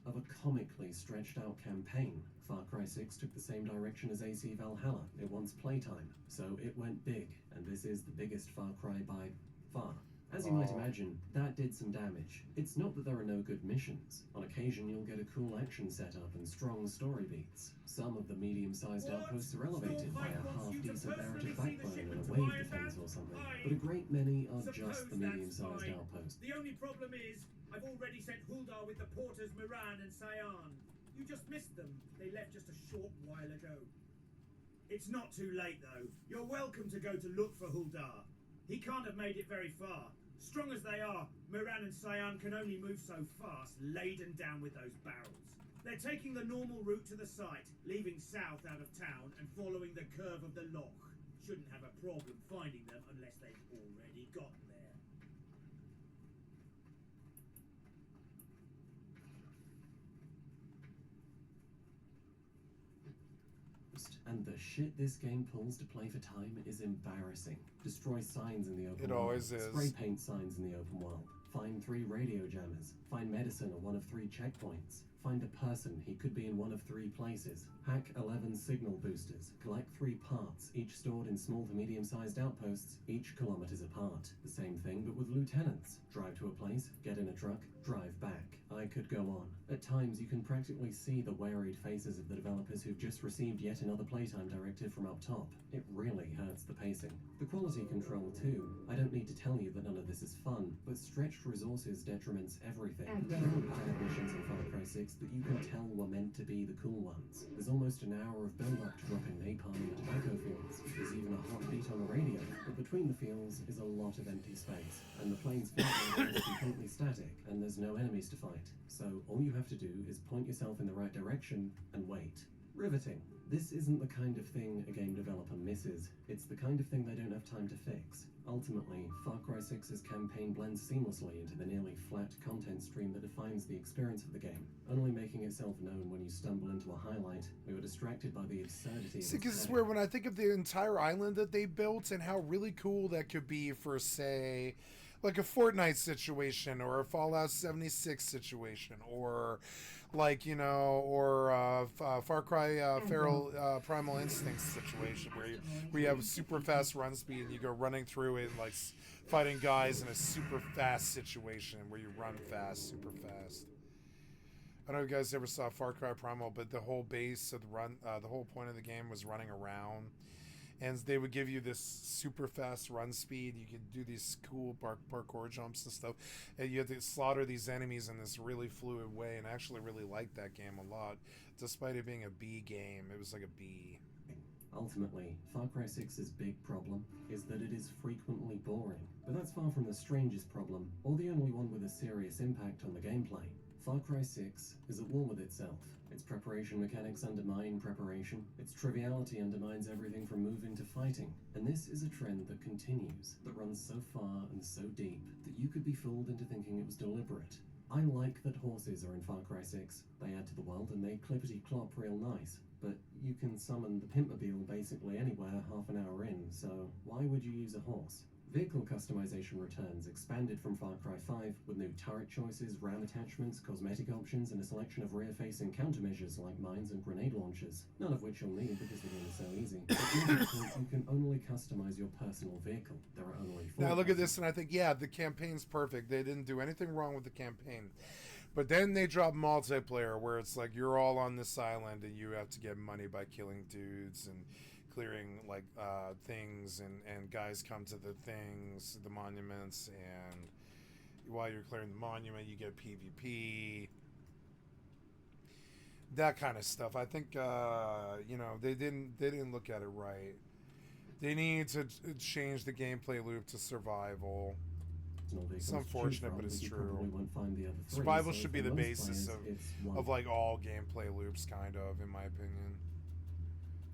of a comically stretched out campaign. Far Cry 6 took the same direction as AC Valhalla. It wants playtime, so it went big, and this is the biggest Far Cry by far. As you might imagine, that did some damage. It's not that there are no good missions. On occasion you'll get a cool action setup and strong story beats. Some of the medium-sized outposts are elevated by a half-decent narrative backbone and a wave defense or something, but a great many are just the medium-sized outposts. The only problem is, I've already sent Huldar with the porters Miran and Cyan. You just missed them. They left just a short while ago. It's not too late though. You're welcome to go to look for Huldar. He can't have made it very far. Strong as they are, Miran and Cyan can only move so fast, laden down with those barrels. They're taking the normal route to the site, leaving south out of town and following the curve of the loch. Shouldn't have a problem finding them unless they've already gotten there. And the shit this game pulls to play for time is embarrassing. Destroy signs in the open world. It always is. Spray paint signs in the open world. Find 3 radio jammers. Find medicine at one of 3 checkpoints. Find a person, he could be in one of 3 places. Hack 11 signal boosters. Collect 3 parts, each stored in small to medium-sized outposts, each kilometers apart. The same thing, but with lieutenants. Drive to a place, get in a truck, drive back. I could go on. At times, you can practically see the worried faces of the developers who've just received yet another playtime directive from up top. It really hurts the pacing. The quality control, too. I don't need to tell you that none of this is fun, but stretched resources detriments everything. There are bad missions in Far Cry 6 that you can tell were meant to be the cool ones. There's almost an hour of build-up to dropping napalm in the tobacco fields. There's even a hot beat on the radio, but between the fields is a lot of empty space, and the plane's field is completely static, and there's no enemies to fight. So all you have to do is point yourself in the right direction and wait. Riveting. This isn't the kind of thing a game developer misses, it's the kind of thing they don't have time to fix. Ultimately, Far Cry 6's campaign blends seamlessly into the nearly flat content stream that defines the experience of the game, only making itself known when you stumble into a highlight or you're distracted by the absurdity of See, because it's where when I think of the entire island that they built and how really cool that could be for, say, like a Fortnite situation or a Fallout 76 situation or like, you know, or Far Cry Feral Primal Instinct situation where you have super fast run speed and you go running through it like fighting guys in a super fast situation where you run fast, super fast. I don't know if you guys ever saw Far Cry Primal, but the whole base of the whole point of the game was running around. And they would give you this super fast run speed. You could do these cool parkour jumps and stuff. And you had to slaughter these enemies in this really fluid way. And I actually really liked that game a lot. Despite it being a B game, it was like a B. Ultimately, Far Cry 6's big problem is that it is frequently boring. But that's far from the strangest problem, or the only one with a serious impact on the gameplay. Far Cry 6 is at war with itself. Its preparation mechanics undermine preparation. Its triviality undermines everything from moving to fighting. And this is a trend that continues, that runs so far and so deep that you could be fooled into thinking it was deliberate. I like that horses are in Far Cry 6. They add to the world and they clippity-clop real nice. But you can summon the Pimpmobile basically anywhere half an hour in, so why would you use a horse? Vehicle customization returns, expanded from Far Cry 5, with new turret choices, RAM attachments, cosmetic options, and a selection of rear-facing countermeasures like mines and grenade launchers, none of which you'll need because the game is so easy. But you can only customize your personal vehicle. There are only 4. Now I look at this and I think, yeah, the campaign's perfect. They didn't do anything wrong with the campaign. But then they drop multiplayer where it's like you're all on this island and you have to get money by killing dudes and clearing like things and guys come to the things, the monuments, and while you're clearing the monument you get PvP, that kind of stuff. I think you know, they didn't look at it right. They need to change the gameplay loop to survival. It's unfortunate, but it's true. Survival should be the basis of like all gameplay loops, kind of, in my opinion.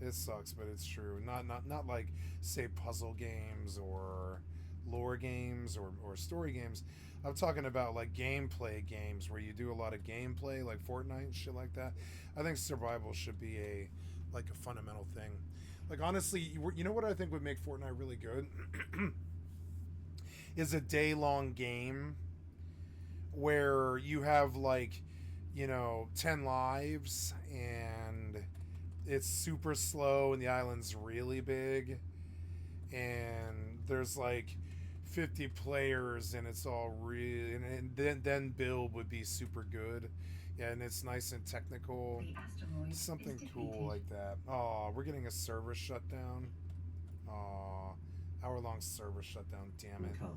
It sucks, but it's true. Not like, say, puzzle games or lore games or story games. I'm talking about like gameplay games where you do a lot of gameplay, like Fortnite and shit like that. I think survival should be a fundamental thing. Like, honestly, you know what I think would make Fortnite really good? Is a day-long game where you have like you know, 10 lives, and it's super slow, and the island's really big, and there's like 50 players, and it's all really, and then build would be super good. Yeah, and it's nice and technical. Something cool like that. Oh, we're getting a server shutdown. Oh, hour-long server shutdown. Damn it. Car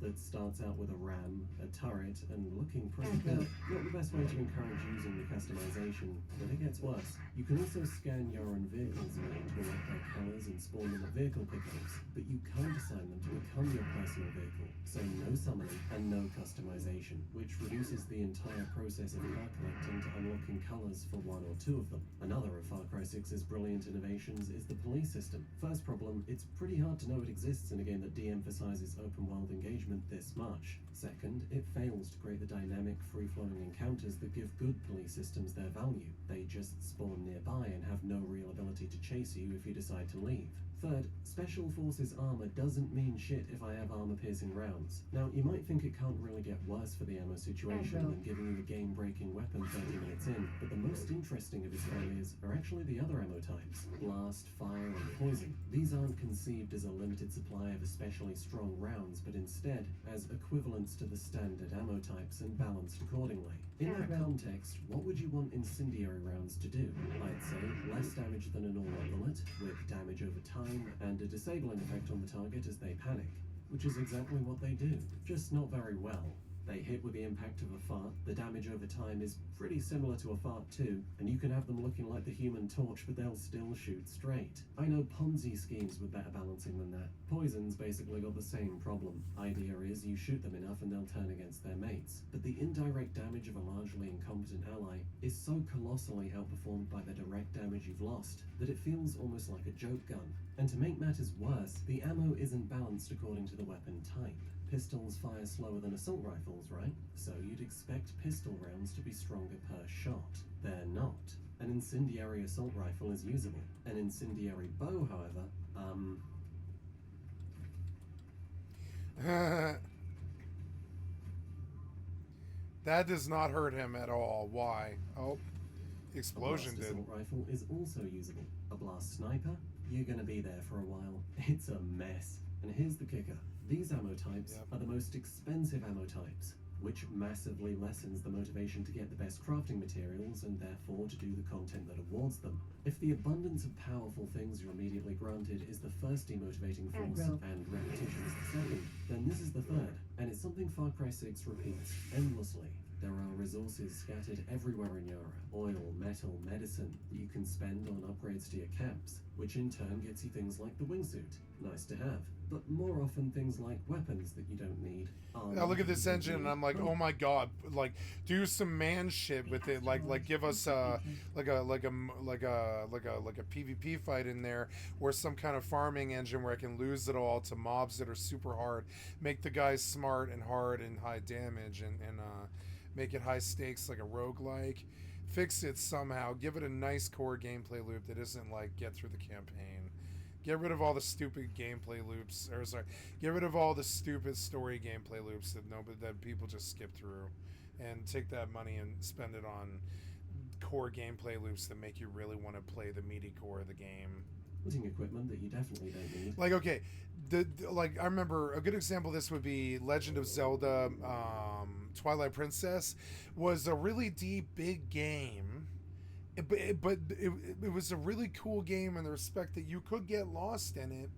that starts out with a ram, a turret, and looking pretty good. Not the best way to encourage using the customization, but it gets worse. You can also scan your own vehicles around to elect their colours and spawn them at vehicle pickups, but you can't assign them to become your personal vehicle, so no summoning and no customization, which reduces the entire process of car collecting to unlocking colours for one or two of them. Another of Far Cry 6's brilliant innovations is the police system. First problem, it's pretty hard to know it exists in a game that de-emphasizes open world engagement this much. Second, it fails to create the dynamic, free-flowing encounters that give good police systems their value. They just spawn nearby and have no real ability to chase you if you decide to leave. Third, Special Forces armor doesn't mean shit if I have armor-piercing rounds. Now, you might think it can't really get worse for the ammo situation than giving you a game-breaking weapon 30 minutes in, but the most interesting of its failures are actually the other ammo types: blast, fire, and poison. These aren't conceived as a limited supply of especially strong rounds, but instead as equivalents to the standard ammo types and balanced accordingly. In that context, what would you want incendiary rounds to do? I'd say less damage than a normal bullet, with damage over time, and a disabling effect on the target as they panic, which is exactly what they do, just not very well. They hit with the impact of a fart, the damage over time is pretty similar to a fart too, and you can have them looking like the Human Torch, but they'll still shoot straight. I know Ponzi schemes with better balancing than that. Poison's basically got the same problem. Idea is you shoot them enough and they'll turn against their mates. But the indirect damage of a largely incompetent ally is so colossally outperformed by the direct damage you've lost that it feels almost like a joke gun. And to make matters worse, the ammo isn't balanced according to the weapon type. Pistols fire slower than assault rifles, right? So you'd expect pistol rounds to be stronger per shot. They're not. An incendiary assault rifle is usable. An incendiary bow, however, That does not hurt him at all. Why? Oh, explosion a blast did. assault rifle is also usable. A blast sniper? You're gonna be there for a while. It's a mess. And here's the kicker. These ammo types are the most expensive ammo types, which massively lessens the motivation to get the best crafting materials and therefore to do the content that awards them. If the abundance of powerful things you're immediately granted is the first demotivating force and repetition is the second, then this is the third, and it's something Far Cry 6 repeats endlessly. There are resources scattered everywhere in Yara: oil, metal, medicine that you can spend on upgrades to your caps, which in turn gets you things like the wingsuit. Nice to have. But more often things like weapons that you don't need. I look at this engine and I'm like, oh my god! Like, do some man shit with it. Like give us a PvP fight in there, or some kind of farming engine where I can lose it all to mobs that are super hard. Make the guys smart and hard and high damage, and make it high stakes like a roguelike. Fix it somehow. Give it a nice core gameplay loop that isn't like get through the campaign. Get rid of all the stupid gameplay loops, or sorry, get rid of all the stupid story gameplay loops that people just skip through, and take that money and spend it on core gameplay loops that make you really want to play the meaty core of the game. Using equipment that you definitely don't need. Like, okay, like I remember a good example of this would be Legend of Zelda, Twilight Princess was a really deep, big game. But it was a really cool game in the respect that you could get lost in it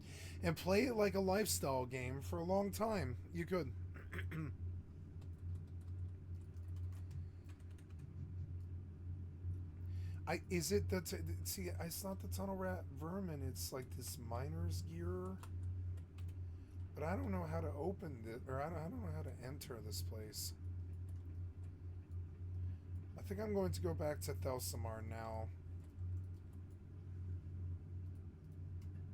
and play it like a lifestyle game for a long time. You could. It's not the tunnel rat vermin. It's like this miner's gear. But I don't know how to open it, or I don't know how to enter this place. I think I'm going to go back to Thelsamar now.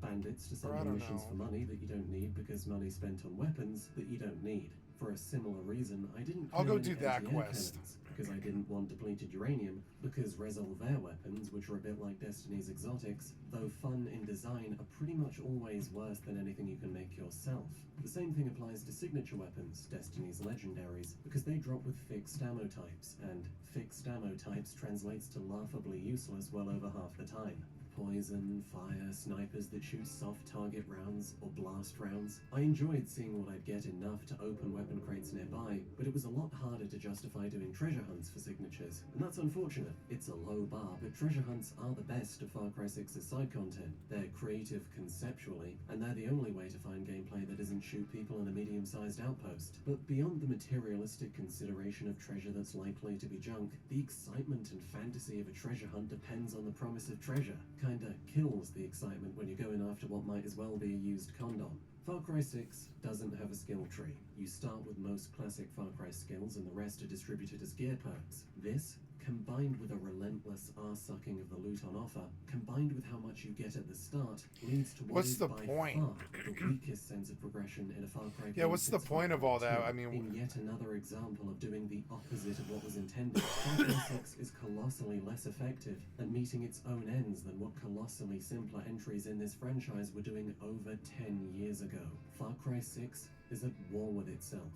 Bandits to send you missions for money that you don't need because money spent on weapons that you don't need. For a similar reason, I didn't. I'll go do that quest. because I didn't want depleted uranium, because resolver weapons, which are a bit like Destiny's exotics, though fun in design, are pretty much always worse than anything you can make yourself. The same thing applies to signature weapons, Destiny's legendaries, because they drop with fixed ammo types, and fixed ammo types translates to laughably useless well over half the time. Poison, fire, snipers that shoot soft target rounds or blast rounds. I enjoyed seeing what I'd get enough to open weapon crates nearby, but it was a lot harder to justify doing treasure hunts for signatures, and that's unfortunate. It's a low bar, but treasure hunts are the best of Far Cry 6's side content. They're creative conceptually, and they're the only way to find gameplay that doesn't shoot people in a medium-sized outpost. But beyond the materialistic consideration of treasure that's likely to be junk, the excitement and fantasy of a treasure hunt depends on the promise of treasure. Kinda kills the excitement when you're going after what might as well be a used condom. Far Cry 6 doesn't have a skill tree. You start with most classic Far Cry skills and the rest are distributed as gear perks. This, combined with a relentless arse-sucking of the loot on offer, combined with how much you get at the start, leads to what is by far the weakest sense of progression in a Far Cry game. Yeah, what's the point of all that? I mean, in yet another example of doing the opposite of what was intended, Far Cry 6 is colossally less effective at meeting its own ends than what colossally simpler entries in this franchise were doing over 10 years ago. Far Cry 6 is at war with itself.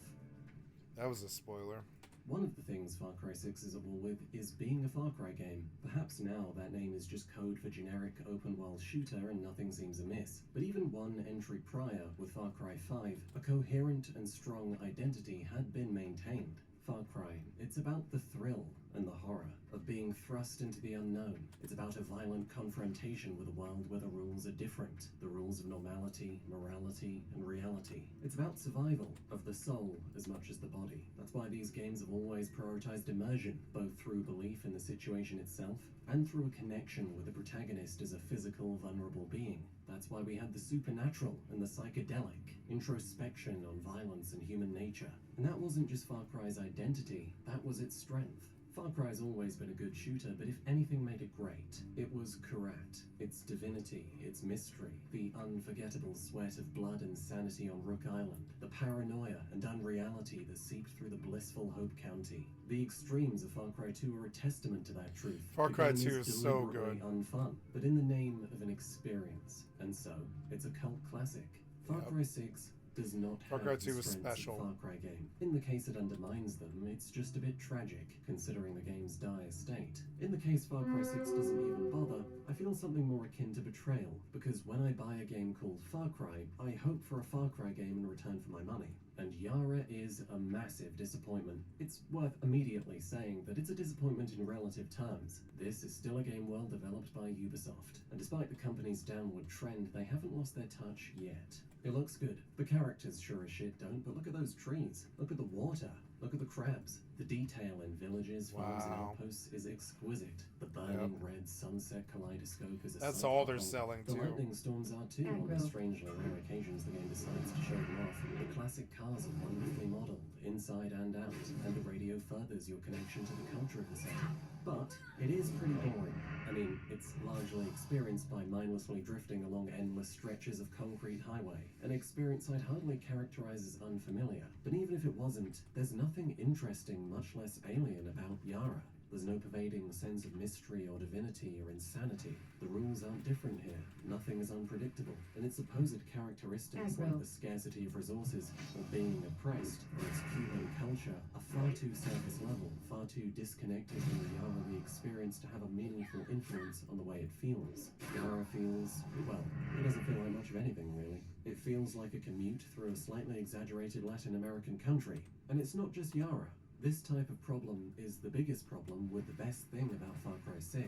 That was a spoiler. One of the things Far Cry 6 is at war with is being a Far Cry game. Perhaps now that name is just code for generic open-world shooter and nothing seems amiss. But even one entry prior, with Far Cry 5, a coherent and strong identity had been maintained. Far Cry, it's about the thrill and the horror of being thrust into the unknown. It's about a violent confrontation with a world where the rules are different. The rules of normality, morality, and reality. It's about survival of the soul as much as the body. That's why these games have always prioritized immersion, both through belief in the situation itself and through a connection with the protagonist as a physical, vulnerable being. That's why we had the supernatural and the psychedelic, introspection on violence and human nature. And that wasn't just Far Cry's identity, that was its strength. Far Cry's always been a good shooter, but if anything made it great, it was Karat, its divinity, its mystery, the unforgettable sweat of blood and sanity on Rook Island, the paranoia and unreality that seeped through the blissful Hope County. The extremes of Far Cry 2 are a testament to that truth. Far Cry 2 is so good. Unfun, but in the name of an experience, and so it's a cult classic. Far Cry 6 does not Far have Cry the 2 is strengths special. of a Far Cry game. In the case it undermines them, it's just a bit tragic, considering the game's dire state. In the case Far Cry 6 doesn't even bother, I feel something more akin to betrayal, because when I buy a game called Far Cry, I hope for a Far Cry game in return for my money. And Yara is a massive disappointment. It's worth immediately saying that it's a disappointment in relative terms. This is still a game well developed by Ubisoft, and despite the company's downward trend, they haven't lost their touch yet. It looks good. The characters sure as shit don't, but look at those trees. Look at the water. Look at the crabs. The detail in villages, farms, and outposts is exquisite. The burning red sunset kaleidoscope is a That's sight all to they're behold. selling The too. lightning storms are too, on the strangely rare occasions the game decides to show them off. The classic cars are wonderfully modelled, inside and out, and the radio furthers your connection to the culture of the setting. But it is pretty boring. I mean, it's largely experienced by mindlessly drifting along endless stretches of concrete highway, an experience I'd hardly characterize as unfamiliar. But even if it wasn't, there's nothing interesting, much less alien, about Yara. There's no pervading sense of mystery or divinity or insanity. The rules aren't different here. Nothing is unpredictable. And its supposed characteristics, like the scarcity of resources or being oppressed, or its Cuban culture, are far too surface level, far too disconnected from the Yara we experience to have a meaningful influence on the way it feels. Yara feels, well, it doesn't feel like much of anything, really. It feels like a commute through a slightly exaggerated Latin American country. And it's not just Yara. This type of problem is the biggest problem with the best thing about Far Cry 6.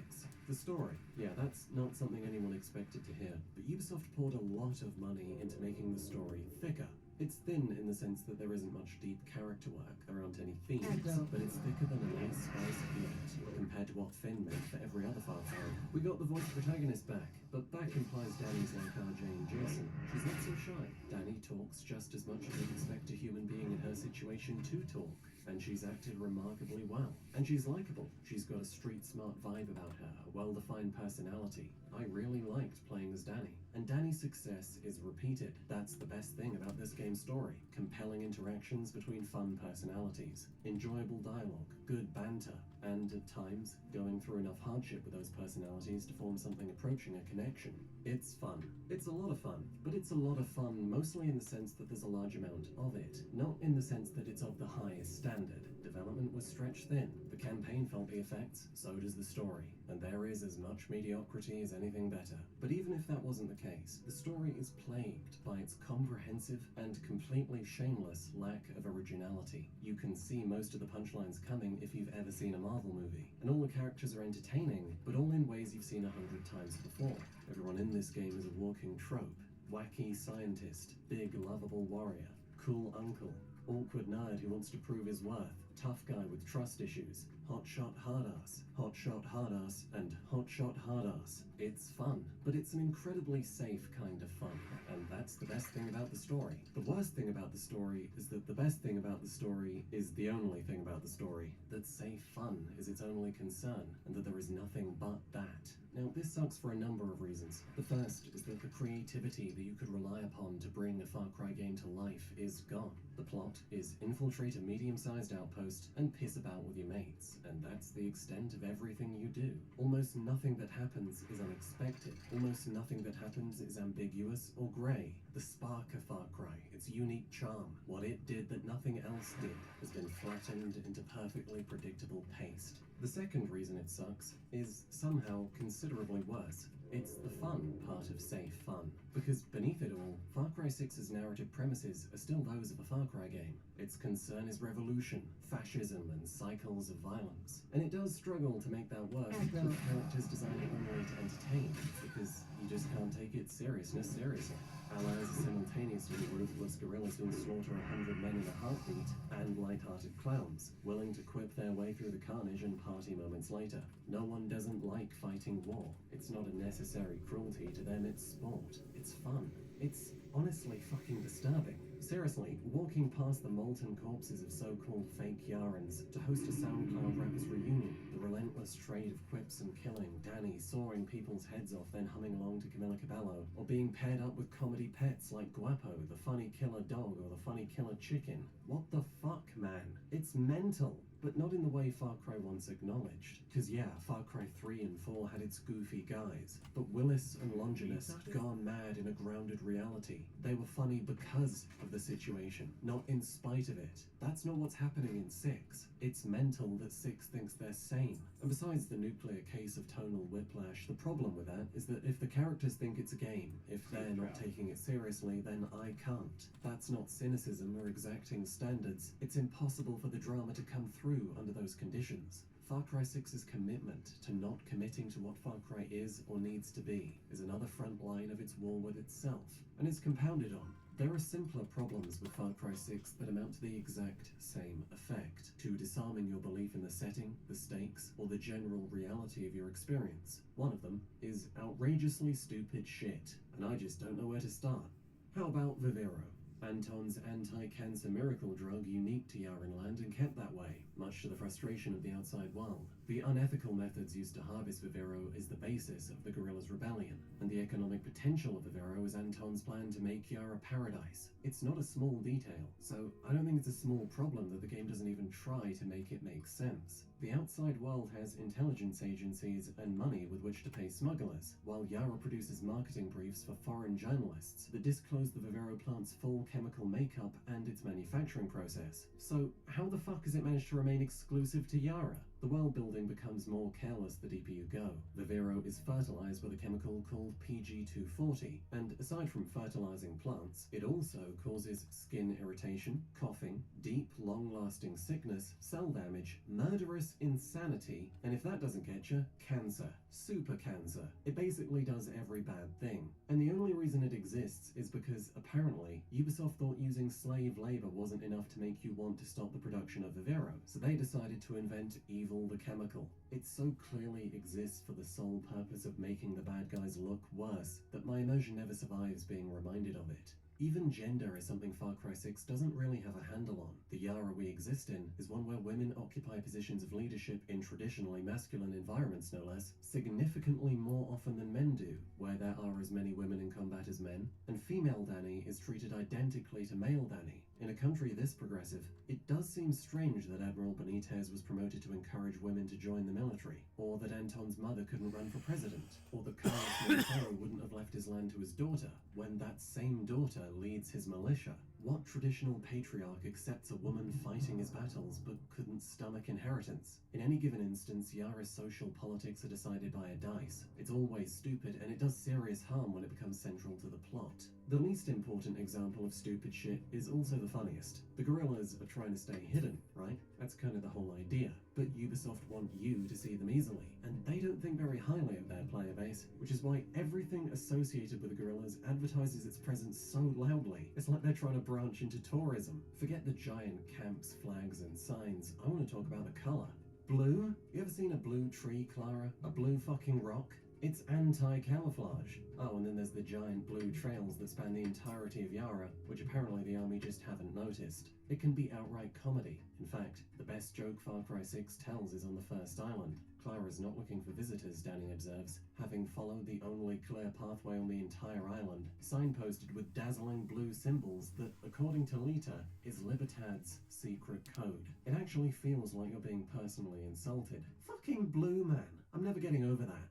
The story. Yeah, that's not something anyone expected to hear, but Ubisoft poured a lot of money into making the story thicker. It's thin in the sense that there isn't much deep character work, there aren't any themes, but it's thicker than a nice spice of meat compared to what Finn meant for every other Far Cry. We got the voice protagonist back, but back implies Danny's like our Jane Jason. She's not so shy. Danny talks just as much as you'd expect a human being in her situation to talk. And she's acted remarkably well. And she's likable. She's got a street smart vibe about her, a well-defined personality. I really liked playing as Danny. And Danny's success is repeated. That's the best thing about this game's story. Compelling interactions between fun personalities, enjoyable dialogue, good banter, and at times, going through enough hardship with those personalities to form something approaching a connection. It's fun. It's a lot of fun, but it's a lot of fun mostly in the sense that there's a large amount of it, not in the sense that it's of the highest standard. Development was stretched thin. The campaign felt the effects, so does the story, and there is as much mediocrity as anything better. But even if that wasn't the case, the story is plagued by its comprehensive and completely shameless lack of originality. You can see most of the punchlines coming if you've ever seen a Marvel movie, and all the characters are entertaining, but all in ways you've seen 100 times before. Everyone in this game is a walking trope. Wacky scientist, big lovable warrior, cool uncle, awkward nerd who wants to prove his worth, tough guy with trust issues, hotshot hardass, and hotshot hardass. It's fun, but it's an incredibly safe kind of fun, and that's the best thing about the story. The worst thing about the story is that the best thing about the story is the only thing about the story. That safe fun is its only concern, and that there is nothing but that. Now, this sucks for a number of reasons. The first is that the creativity that you could rely upon to bring a Far Cry game to life is gone. The plot is infiltrate a medium-sized outpost and piss about with your mates, and that's the extent of everything you do. Almost nothing that happens is unexpected. Almost nothing that happens is ambiguous or grey. The spark of Far Cry, its unique charm, what it did that nothing else did, has been flattened into perfectly predictable paste. The second reason it sucks is somehow considerably worse. It's the fun part of safe fun. Because beneath it all, Far Cry 6's narrative premises are still those of a Far Cry game. Its concern is revolution, fascism, and cycles of violence. And it does struggle to make that work without characters designed only to entertain, because you just can't take its seriousness seriously. Allies are simultaneously ruthless guerrillas who'll slaughter 100 men in a heartbeat, and light-hearted clowns, willing to quip their way through the carnage and party moments later. No one doesn't like fighting war. It's not a necessary cruelty. To them, it's sport. It's fun. It's honestly fucking disturbing. Seriously, walking past the molten corpses of so-called fake Yarans to host a SoundCloud rappers reunion, the relentless trade of quips and killing, Danny sawing people's heads off then humming along to Camila Cabello, or being paired up with comedy pets like Guapo, the funny killer dog, or the funny killer chicken. What the fuck, man? It's mental. But not in the way Far Cry once acknowledged. Cause yeah, Far Cry 3 and 4 had its goofy guys, but Willis and Longinus had gone mad in a grounded reality. They were funny because of the situation, not in spite of it. That's not what's happening in 6. It's mental that 6 thinks they're sane. And besides the nuclear case of tonal whiplash, the problem with that is that if the characters think it's a game, if they're not taking it seriously, then I can't. That's not cynicism or exacting standards. It's impossible for the drama to come through under those conditions. Far Cry 6's commitment to not committing to what Far Cry is or needs to be is another front line of its war with itself, and it's compounded on. There are simpler problems with Far Cry 6 that amount to the exact same effect, to disarming your belief in the setting, the stakes, or the general reality of your experience. One of them is outrageously stupid shit, and I just don't know where to start. How about Vivero? Anton's anti-cancer miracle drug unique to Yarenland and kept that way, much to the frustration of the outside world. The unethical methods used to harvest Vivero is the basis of the guerrillas' rebellion, and the economic potential of Vivero is Anton's plan to make Yara paradise. It's not a small detail, so I don't think it's a small problem that the game doesn't even try to make it make sense. The outside world has intelligence agencies and money with which to pay smugglers, while Yara produces marketing briefs for foreign journalists that disclose the Vivero plant's full chemical makeup and its manufacturing process. So how the fuck has it managed to remain exclusive to Yara? The world building becomes more careless the deeper you go. Vivero is fertilized with a chemical called PG240, and aside from fertilizing plants, it also causes skin irritation, coughing, deep, long-lasting sickness, cell damage, murderous insanity, and if that doesn't get you, cancer. Super cancer. It basically does every bad thing. And the only reason it exists is because, apparently, Ubisoft thought using slave labor wasn't enough to make you want to stop the production of Vivero, so they decided to invent Evil the Chemical. It so clearly exists for the sole purpose of making the bad guys look worse that my immersion never survives being reminded of it. Even gender is something Far Cry 6 doesn't really have a handle on. The Yara we exist in is one where women occupy positions of leadership in traditionally masculine environments, no less, significantly more often than men do, where there are as many women in combat as men, and female Dani is treated identically to male Dani. In a country this progressive, it does seem strange that Admiral Benitez was promoted to encourage women to join the military, or that Anton's mother couldn't run for president, or that Carlos Montero wouldn't have left his land to his daughter, when that same daughter leads his militia. What traditional patriarch accepts a woman fighting his battles but couldn't stomach inheritance? In any given instance, Yara's social politics are decided by a dice. It's always stupid, and it does serious harm when it becomes central to the plot. The least important example of stupid shit is also the funniest. The guerrillas are trying to stay hidden, right? That's kind of the whole idea. But Ubisoft want you to see them easily, and they don't think very highly of their player base, which is why everything associated with the guerrillas advertises its presence so loudly. It's like they're trying to branch into tourism. Forget the giant camps, flags, and signs. I want to talk about the color. Blue? You ever seen a blue tree, Clara? A blue fucking rock? It's anti-camouflage. Oh, and then there's the giant blue trails that span the entirety of Yara, which apparently the army just haven't noticed. It can be outright comedy. In fact, the best joke Far Cry 6 tells is on the first island. Clara's not looking for visitors, Dani observes, having followed the only clear pathway on the entire island, signposted with dazzling blue symbols that, according to Lita, is Libertad's secret code. It actually feels like you're being personally insulted. Fucking blue, man. I'm never getting over that.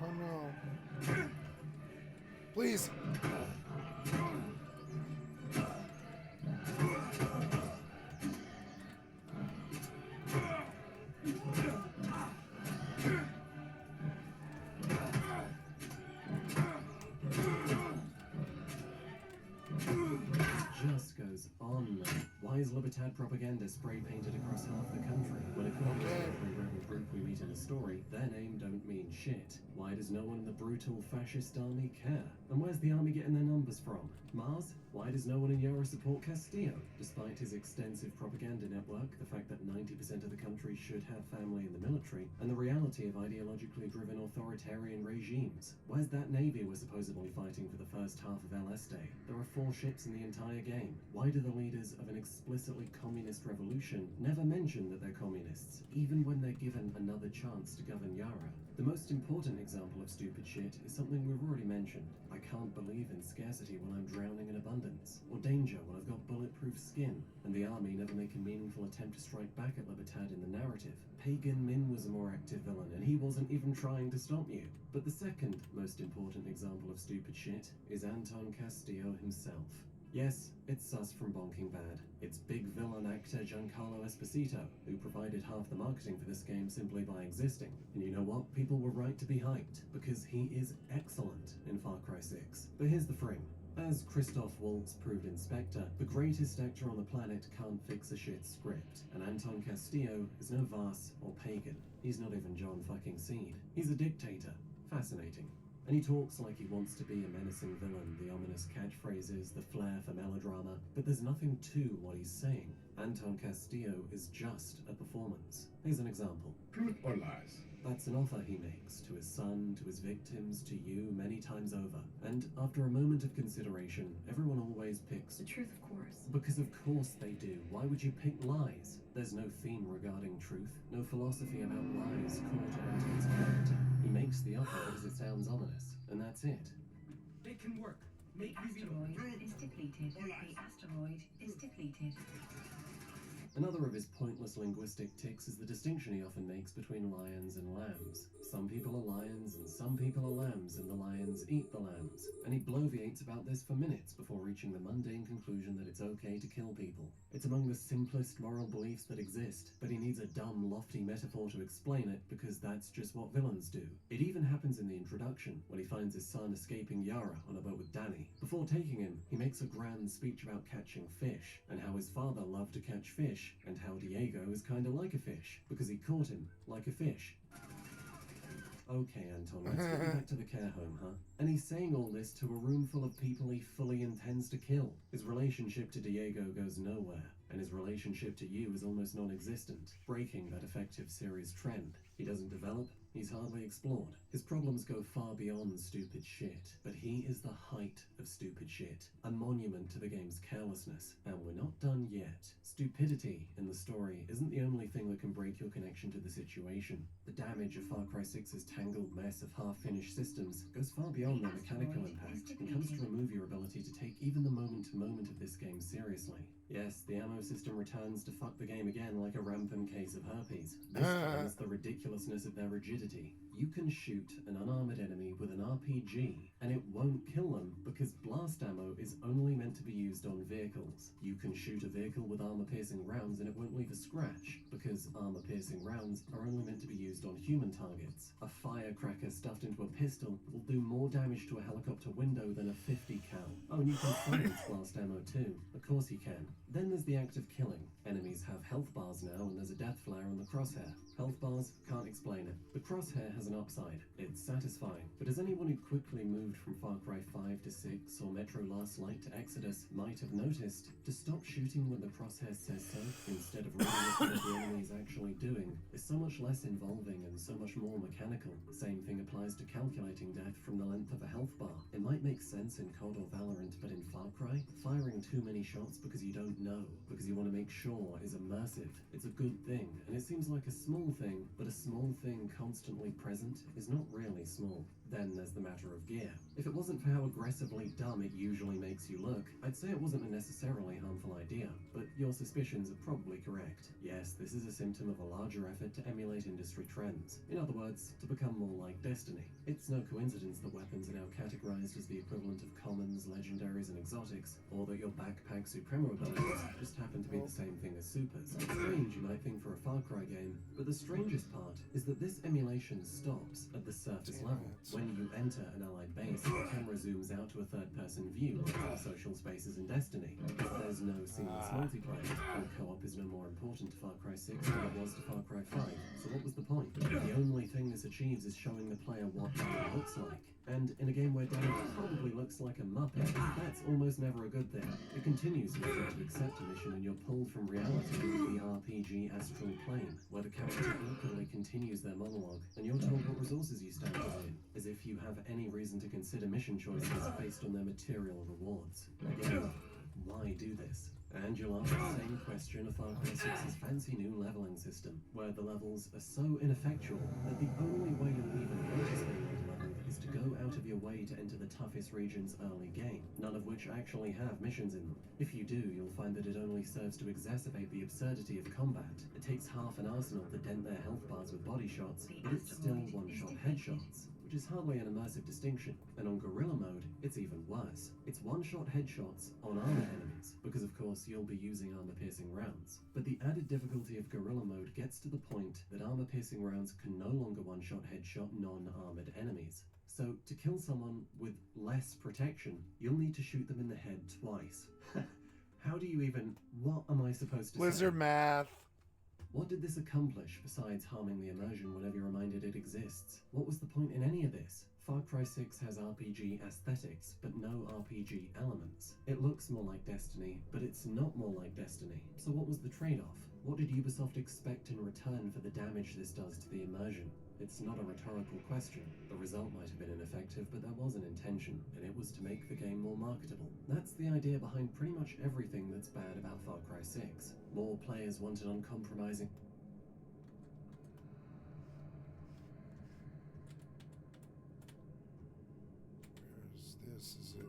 Oh no. Please. Just goes on, man. Why is Libertad propaganda spray painted across half the country? When according to every rebel group we meet in the story, their name don't mean shit. Why does no one in the brutal fascist army care? And where's the army getting their numbers from? Mars? Why does no one in Yara support Castillo? Despite his extensive propaganda network, the fact that 90% of the country should have family in the military, and the reality of ideologically driven authoritarian regimes. Where's that navy we're supposedly fighting for the first half of LS Day? There are 4 ships in the entire game. Why do the leaders of an explicitly communist revolution never mention that they're communists, even when they're given another chance to govern Yara? The most important example of stupid shit is something we've already mentioned. I can't believe in scarcity when I'm drowning in abundance, or danger when I've got bulletproof skin, and the army never make a meaningful attempt to strike back at Libertad in the narrative. Pagan Min was a more active villain, and he wasn't even trying to stop you. But the second most important example of stupid shit is Anton Castillo himself. Yes, it's sus from Bonking Bad. It's big villain actor Giancarlo Esposito, who provided half the marketing for this game simply by existing. And you know what? People were right to be hyped, because he is excellent in Far Cry 6. But here's the fring. As Christoph Waltz proved in Spectre, the greatest actor on the planet can't fix a shit script, and Anton Castillo is no Vars or Pagan. He's not even John fucking Seed. He's a dictator. Fascinating. And he talks like he wants to be a menacing villain, the ominous catchphrases, the flair for melodrama, but there's nothing to what he's saying. Anton Castillo is just a performance. Here's an example. Truth or lies? That's an offer he makes to his son, to his victims, to you many times over. And after a moment of consideration, everyone always picks The truth, of course. because of course they do. Why would you pick lies? There's no theme regarding truth, no philosophy about lies core to Anton's character. He makes the offer because it sounds ominous, and that's it. It can work. Make The asteroid is depleted. The asteroid is depleted. Another of his pointless linguistic tics is the distinction he often makes between lions and lambs. Some people are lions and some people are lambs, and the lions eat the lambs. And he bloviates about this for minutes before reaching the mundane conclusion that it's okay to kill people. It's among the simplest moral beliefs that exist, but he needs a dumb, lofty metaphor to explain it because that's just what villains do. It even happens in the introduction, when he finds his son escaping Yara on a boat with Dani. Before taking him, he makes a grand speech about catching fish, and how his father loved to catch fish, and how Diego is kinda like a fish, because he caught him like a fish. Okay, Anton, let's get you back to the care home, huh? And he's saying all this to a room full of people he fully intends to kill. His relationship to Diego goes nowhere, and his relationship to you is almost non-existent, breaking that effective series trend. He doesn't develop, he's hardly explored. His problems go far beyond stupid shit, but he is the height of stupid shit, a monument to the game's carelessness, and we're not done yet. Stupidity in the story isn't the only thing that can break your connection to the situation. The damage of Far Cry 6's tangled mess of half-finished systems goes far beyond their mechanical impact and comes to remove your ability to take even the moment-to-moment of this game seriously. Yes, the ammo system returns to fuck the game again like a rampant case of herpes. This time it's the ridiculousness of their rigidity. You can shoot an unarmored enemy with an RPG, and it won't kill them because blast ammo is only meant to be used on vehicles. You can shoot a vehicle with armor-piercing rounds and it won't leave a scratch because armor-piercing rounds are only meant to be used on human targets. A firecracker stuffed into a pistol will do more damage to a helicopter window than a 50 cal. Oh, and you can silence blast ammo too. Of course you can. Then there's the act of killing. Enemies have health bars now, and there's a death flare on the crosshair. Health bars, can't explain it. The crosshair has an upside. It's satisfying. But as anyone who quickly moved from Far Cry 5 to 6 or Metro Last Light to Exodus might have noticed, to stop shooting when the crosshair says so, instead of reading what the enemy is actually doing, is so much less involving and so much more mechanical. Same thing applies to calculating death from the length of a health bar. It might make sense in COD or Valorant, but in Far Cry, firing too many shots because you don't know, because you want to make sure is immersive. It's a good thing, and it seems like a small thing, but a small thing constantly present is not really small. Then there's the matter of gear. If it wasn't for how aggressively dumb it usually makes you look, I'd say it wasn't a necessarily harmful idea, but your suspicions are probably correct. Yes, this is a symptom of a larger effort to emulate industry trends. In other words, to become more like Destiny. It's no coincidence that weapons are now categorized as the equivalent of commons, legendaries, and exotics, or that your backpack supremo abilities just happen to be the same thing as supers. It's strange, you might think, for a Far Cry game, but the strangest part is that this emulation stops at the surface level. When you enter an allied base, the camera zooms out to a third-person view like the social spaces in Destiny. There's no seamless multiplayer, and co-op is no more important to Far Cry 6 than it was to Far Cry 5, so what was the point? The only thing this achieves is showing the player what it looks like. And in a game where Danny probably looks like a muppet, that's almost never a good thing. It continues if you to accept a mission and you're pulled from reality into the RPG astral plane, where the character awkwardly continues their monologue, and you're told what resources you stand to win, as if you have any reason to consider mission choices based on their material rewards. Again, why do this? And you'll ask the same question of Far Cry 6's fancy new leveling system, where the levels are so ineffectual that the only way you'll even notice being leveled is to go out of your way to enter the toughest regions early game, none of which actually have missions in them. If you do, you'll find that it only serves to exacerbate the absurdity of combat. It takes half an arsenal to dent their health bars with body shots, but it's still one-shot headshots, which is hardly an immersive distinction. And on guerrilla mode, it's even worse. It's one-shot headshots on armor enemies, because of course you'll be using armor-piercing rounds. But the added difficulty of guerrilla mode gets to the point that armor-piercing rounds can no longer one-shot headshot non-armored enemies. So to kill someone with less protection, you'll need to shoot them in the head twice. How do you even... What am I supposed to say? Blizzard math. What did this accomplish besides harming the immersion whenever you're reminded it exists? What was the point in any of this? Far Cry 6 has RPG aesthetics, but no RPG elements. It looks more like Destiny, but it's not more like Destiny. So what was the trade-off? What did Ubisoft expect in return for the damage this does to the immersion? It's not a rhetorical question. The result might have been ineffective, but there was an intention, and it was to make the game more marketable. That's the idea behind pretty much everything that's bad about Far Cry 6. More players want an uncompromising... This is it.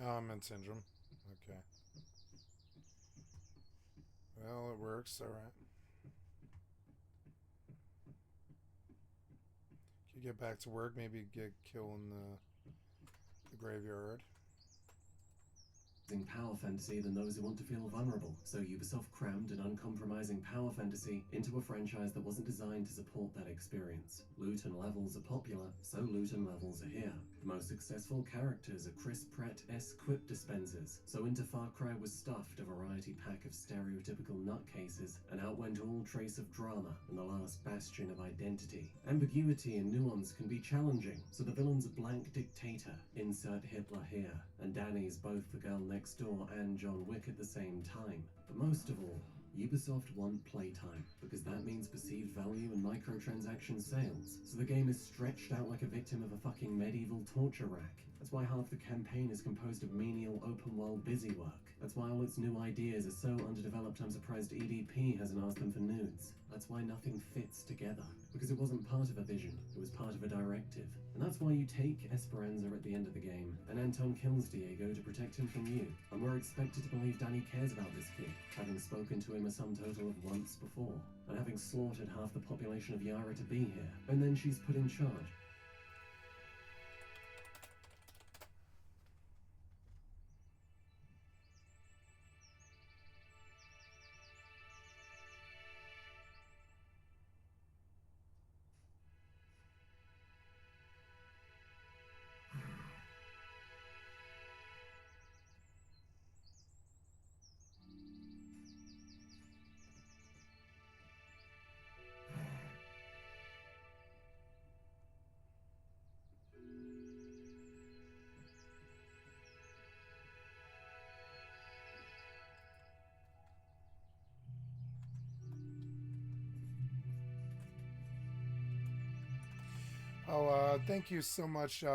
Oh, I'm in syndrome. Okay. Well, it works. All right. Can you get back to work? Maybe get killed in the graveyard. Power fantasy than those who want to feel vulnerable. So Ubisoft crammed an uncompromising power fantasy into a franchise that wasn't designed to support that experience. Loot and levels are popular, so loot and levels are here. The most successful characters are Chris Pratt-esque quip dispensers, so into Far Cry was stuffed a variety pack of stereotypical nutcases and outwent all trace of drama and the last bastion of identity. Ambiguity and nuance can be challenging, so the villain's a blank dictator, insert Hitler here, and Danny's both the girl next door and John Wick at the same time. But most of all, Ubisoft want playtime, because that means perceived value and microtransaction sales, so the game is stretched out like a victim of a fucking medieval torture rack. That's why half the campaign is composed of menial open-world busy work. That's why all its new ideas are so underdeveloped I'm surprised EDP hasn't asked them for nudes. That's why nothing fits together, because it wasn't part of a vision, it was part of a directive. And that's why you take Esperanza at the end of the game, and Anton kills Diego to protect him from you. And we're expected to believe Danny cares about this kid, having spoken to him a sum total of once before, and having slaughtered half the population of Yara to be here, and then she's put in charge. Thank you so much, Thanks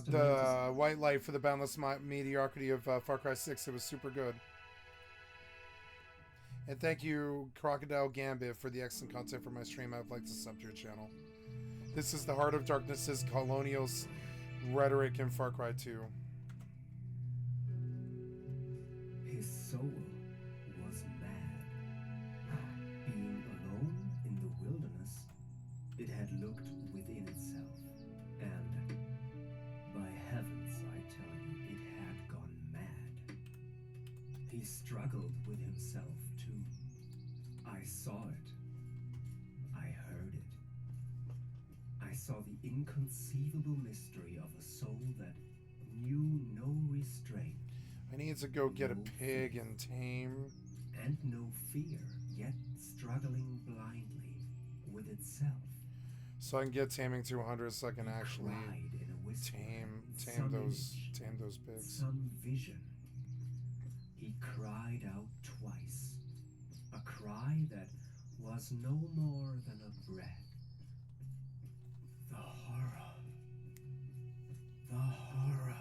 to the Mantis. White Light for the boundless mediocrity of Far Cry 6. It was super good. And thank you, Crocodile Gambit, for the excellent content for my stream. I'd like to sub to your channel. This is the Heart of Darkness's colonial rhetoric in Far Cry 2. His soul was mad. Being alone in the wilderness, it had looked within itself, and by heavens, I tell you, it had gone mad. He struggled with himself, too. I saw it. I heard it. I saw the inconceivable mystery of a soul that knew no restraint. I need to go get a pig and tame. And no fear, yet struggling blindly with itself. So I can get taming to 100 so I can actually Cried in a whisper, tame those pigs. some vision. He cried out twice, a cry that was no more than a breath. The horror. The horror.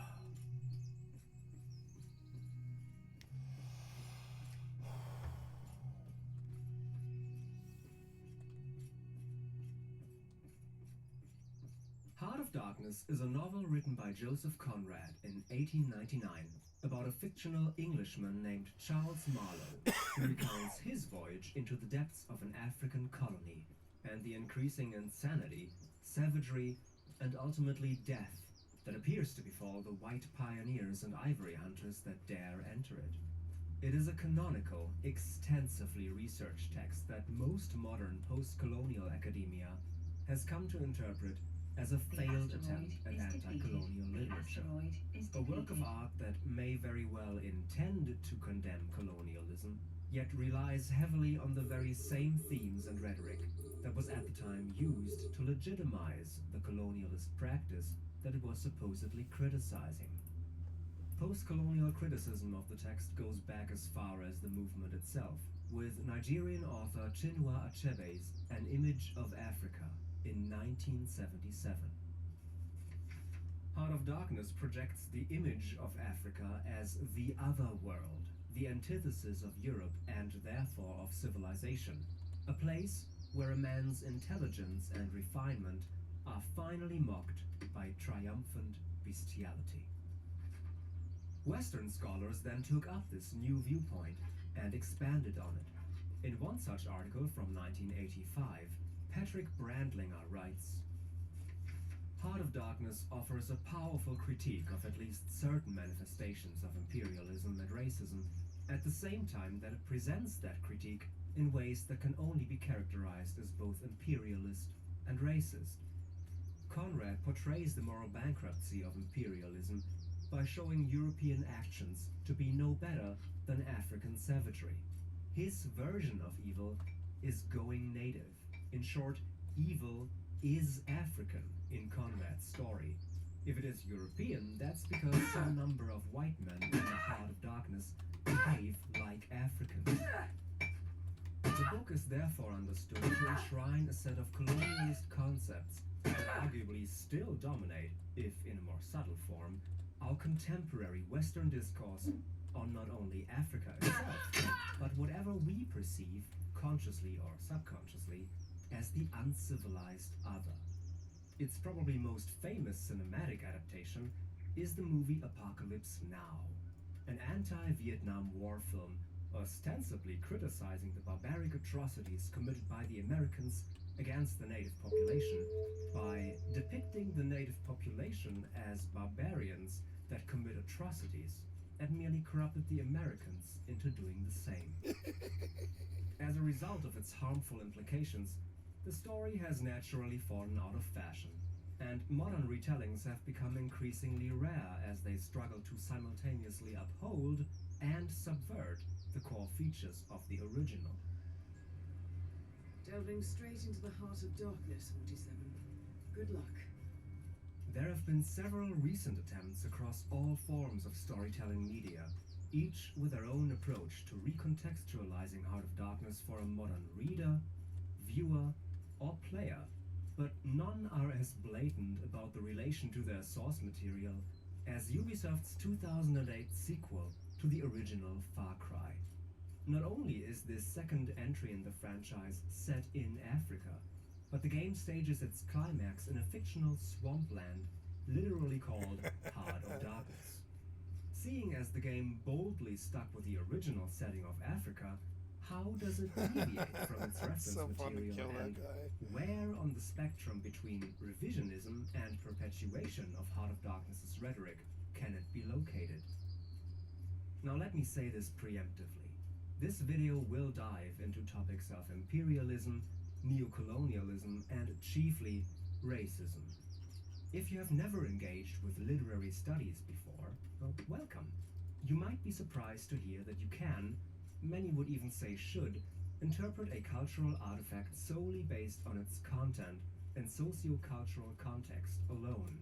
Heart of Darkness is a novel written by Joseph Conrad in 1899 about a fictional Englishman named Charles Marlowe who recounts his voyage into the depths of an African colony and the increasing insanity, savagery, and ultimately death that appears to befall the white pioneers and ivory hunters that dare enter it. It is a canonical, extensively researched text that most modern post-colonial academia has come to interpret as a failed attempt at anti-colonial literature. A work of art that may very well intend to condemn colonialism, yet relies heavily on the very same themes and rhetoric that was at the time used to legitimize the colonialist practice that it was supposedly criticizing. Post-colonial criticism of the text goes back as far as the movement itself, with Nigerian author Chinua Achebe's An Image of Africa in 1977. Heart of Darkness projects the image of Africa as the other world, the antithesis of Europe and therefore of civilization, a place where a man's intelligence and refinement are finally mocked by triumphant bestiality. Western scholars then took up this new viewpoint and expanded on it. In one such article from 1985, Patrick Brandlinger writes, Heart of Darkness offers a powerful critique of at least certain manifestations of imperialism and racism, at the same time that it presents that critique in ways that can only be characterized as both imperialist and racist. Conrad portrays the moral bankruptcy of imperialism by showing European actions to be no better than African savagery. His version of evil is going native. In short, evil is African in Conrad's story. If it is European, that's because some number of white men in the Heart of Darkness behave like Africans. The book is therefore understood to enshrine a set of colonialist concepts that arguably still dominate, if in a more subtle form, our contemporary Western discourse on not only Africa itself, but whatever we perceive, consciously or subconsciously, as the uncivilized other. Its probably most famous cinematic adaptation is the movie Apocalypse Now, an anti-Vietnam War film ostensibly criticizing the barbaric atrocities committed by the Americans against the native population by depicting the native population as barbarians that commit atrocities and merely corrupted the Americans into doing the same. As a result of its harmful implications, the story has naturally fallen out of fashion, and modern retellings have become increasingly rare as they struggle to simultaneously uphold and subvert the core features of the original. Delving straight into the heart of darkness, 47. Good luck. There have been several recent attempts across all forms of storytelling media, each with their own approach to recontextualizing Heart of Darkness for a modern reader, viewer, or player, but none are as blatant about the relation to their source material as Ubisoft's 2008 sequel to the original Far Cry. Not only is this second entry in the franchise set in Africa, but the game stages its climax in a fictional swampland literally called Heart of Darkness. Seeing as the game boldly stuck with the original setting of Africa, how does it deviate from its reference So fun to material, kill that and guy. where on the spectrum between revisionism and perpetuation of Heart of Darkness's rhetoric can it be located? Now let me say this preemptively. This video will dive into topics of imperialism, neocolonialism, and chiefly racism. If you have never engaged with literary studies before, well, welcome. You might be surprised to hear that you can, many would even say should, interpret a cultural artifact solely based on its content and socio-cultural context alone.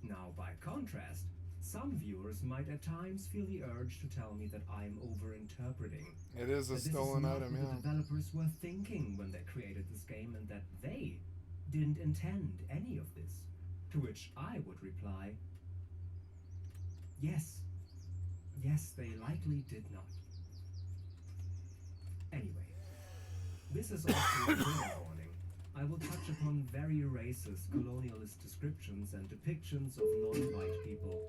Now, by contrast, some viewers might at times feel the urge to tell me that I'm over-interpreting. It is a That stolen this is not item, what yeah. the developers were thinking when they created this game, and that they didn't intend any of this. To which I would reply, yes. Yes, they likely did not. Anyway, this is also a trigger warning. I will touch upon very racist colonialist descriptions and depictions of non-white people,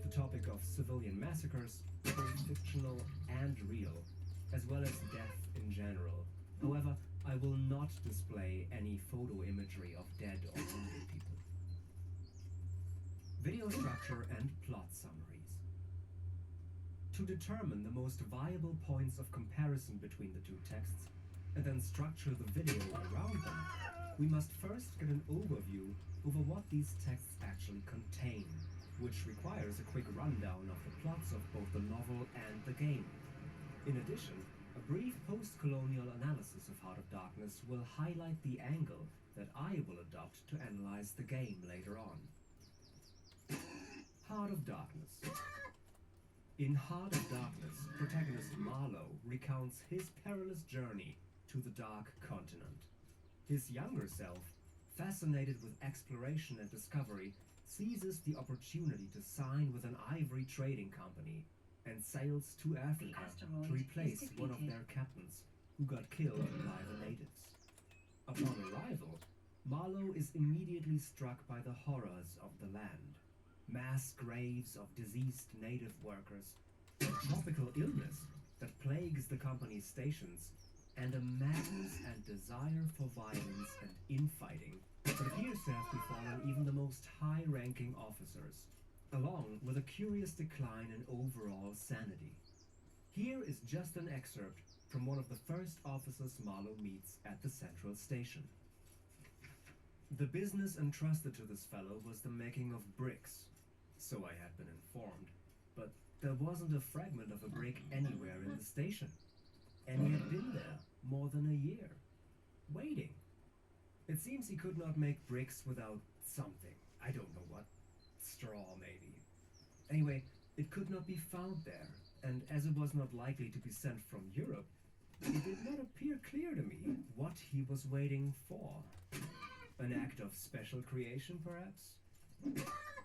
the topic of civilian massacres, both fictional and real, as well as death in general. However, I will not display any photo imagery of dead or wounded people. Video structure and plot summaries. To determine the most viable points of comparison between the two texts, and then structure the video around them, we must first get an overview over what these texts actually contain, which requires a quick rundown of the plots of both the novel and the game. In addition, a brief post-colonial analysis of Heart of Darkness will highlight the angle that I will adopt to analyze the game later on. Heart of Darkness. In Heart of Darkness, protagonist Marlowe recounts his perilous journey to the Dark Continent. His younger self, fascinated with exploration and discovery, seizes the opportunity to sign with an ivory trading company and sails to Africa to replace one of their captains, who got killed by the natives. Upon arrival, Marlowe is immediately struck by the horrors of the land. Mass graves of deceased native workers, a tropical illness that plagues the company's stations, and a madness and desire for violence and infighting that appears to have befallen even the most high-ranking officers, along with a curious decline in overall sanity. Here is just an excerpt from one of the first officers Marlowe meets at the central station. The business entrusted to this fellow was the making of bricks, so I had been informed, but there wasn't a fragment of a brick anywhere in the station, and he had been there more than a year, waiting. It seems he could not make bricks without something, I don't know what, straw maybe. Anyway, it could not be found there, and as it was not likely to be sent from Europe, it did not appear clear to me what he was waiting for. An act of special creation, perhaps?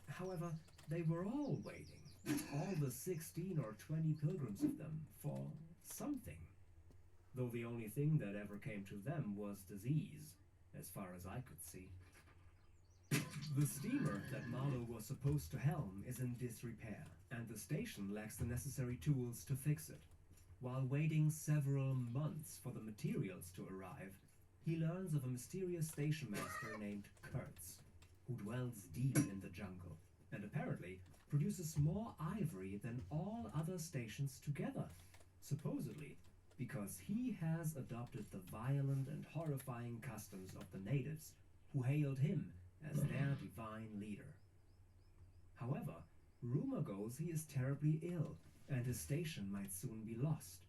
However, they were all waiting, all the 16 or 20 pilgrims of them, for something. Though the only thing that ever came to them was disease, as far as I could see. The steamer that Marlowe was supposed to helm is in disrepair, and the station lacks the necessary tools to fix it. While waiting several months for the materials to arrive, he learns of a mysterious station master named Kurtz, who dwells deep in the jungle, and apparently produces more ivory than all other stations together, supposedly because he has adopted the violent and horrifying customs of the natives, who hailed him as their divine leader. However, rumor goes he is terribly ill, and his station might soon be lost.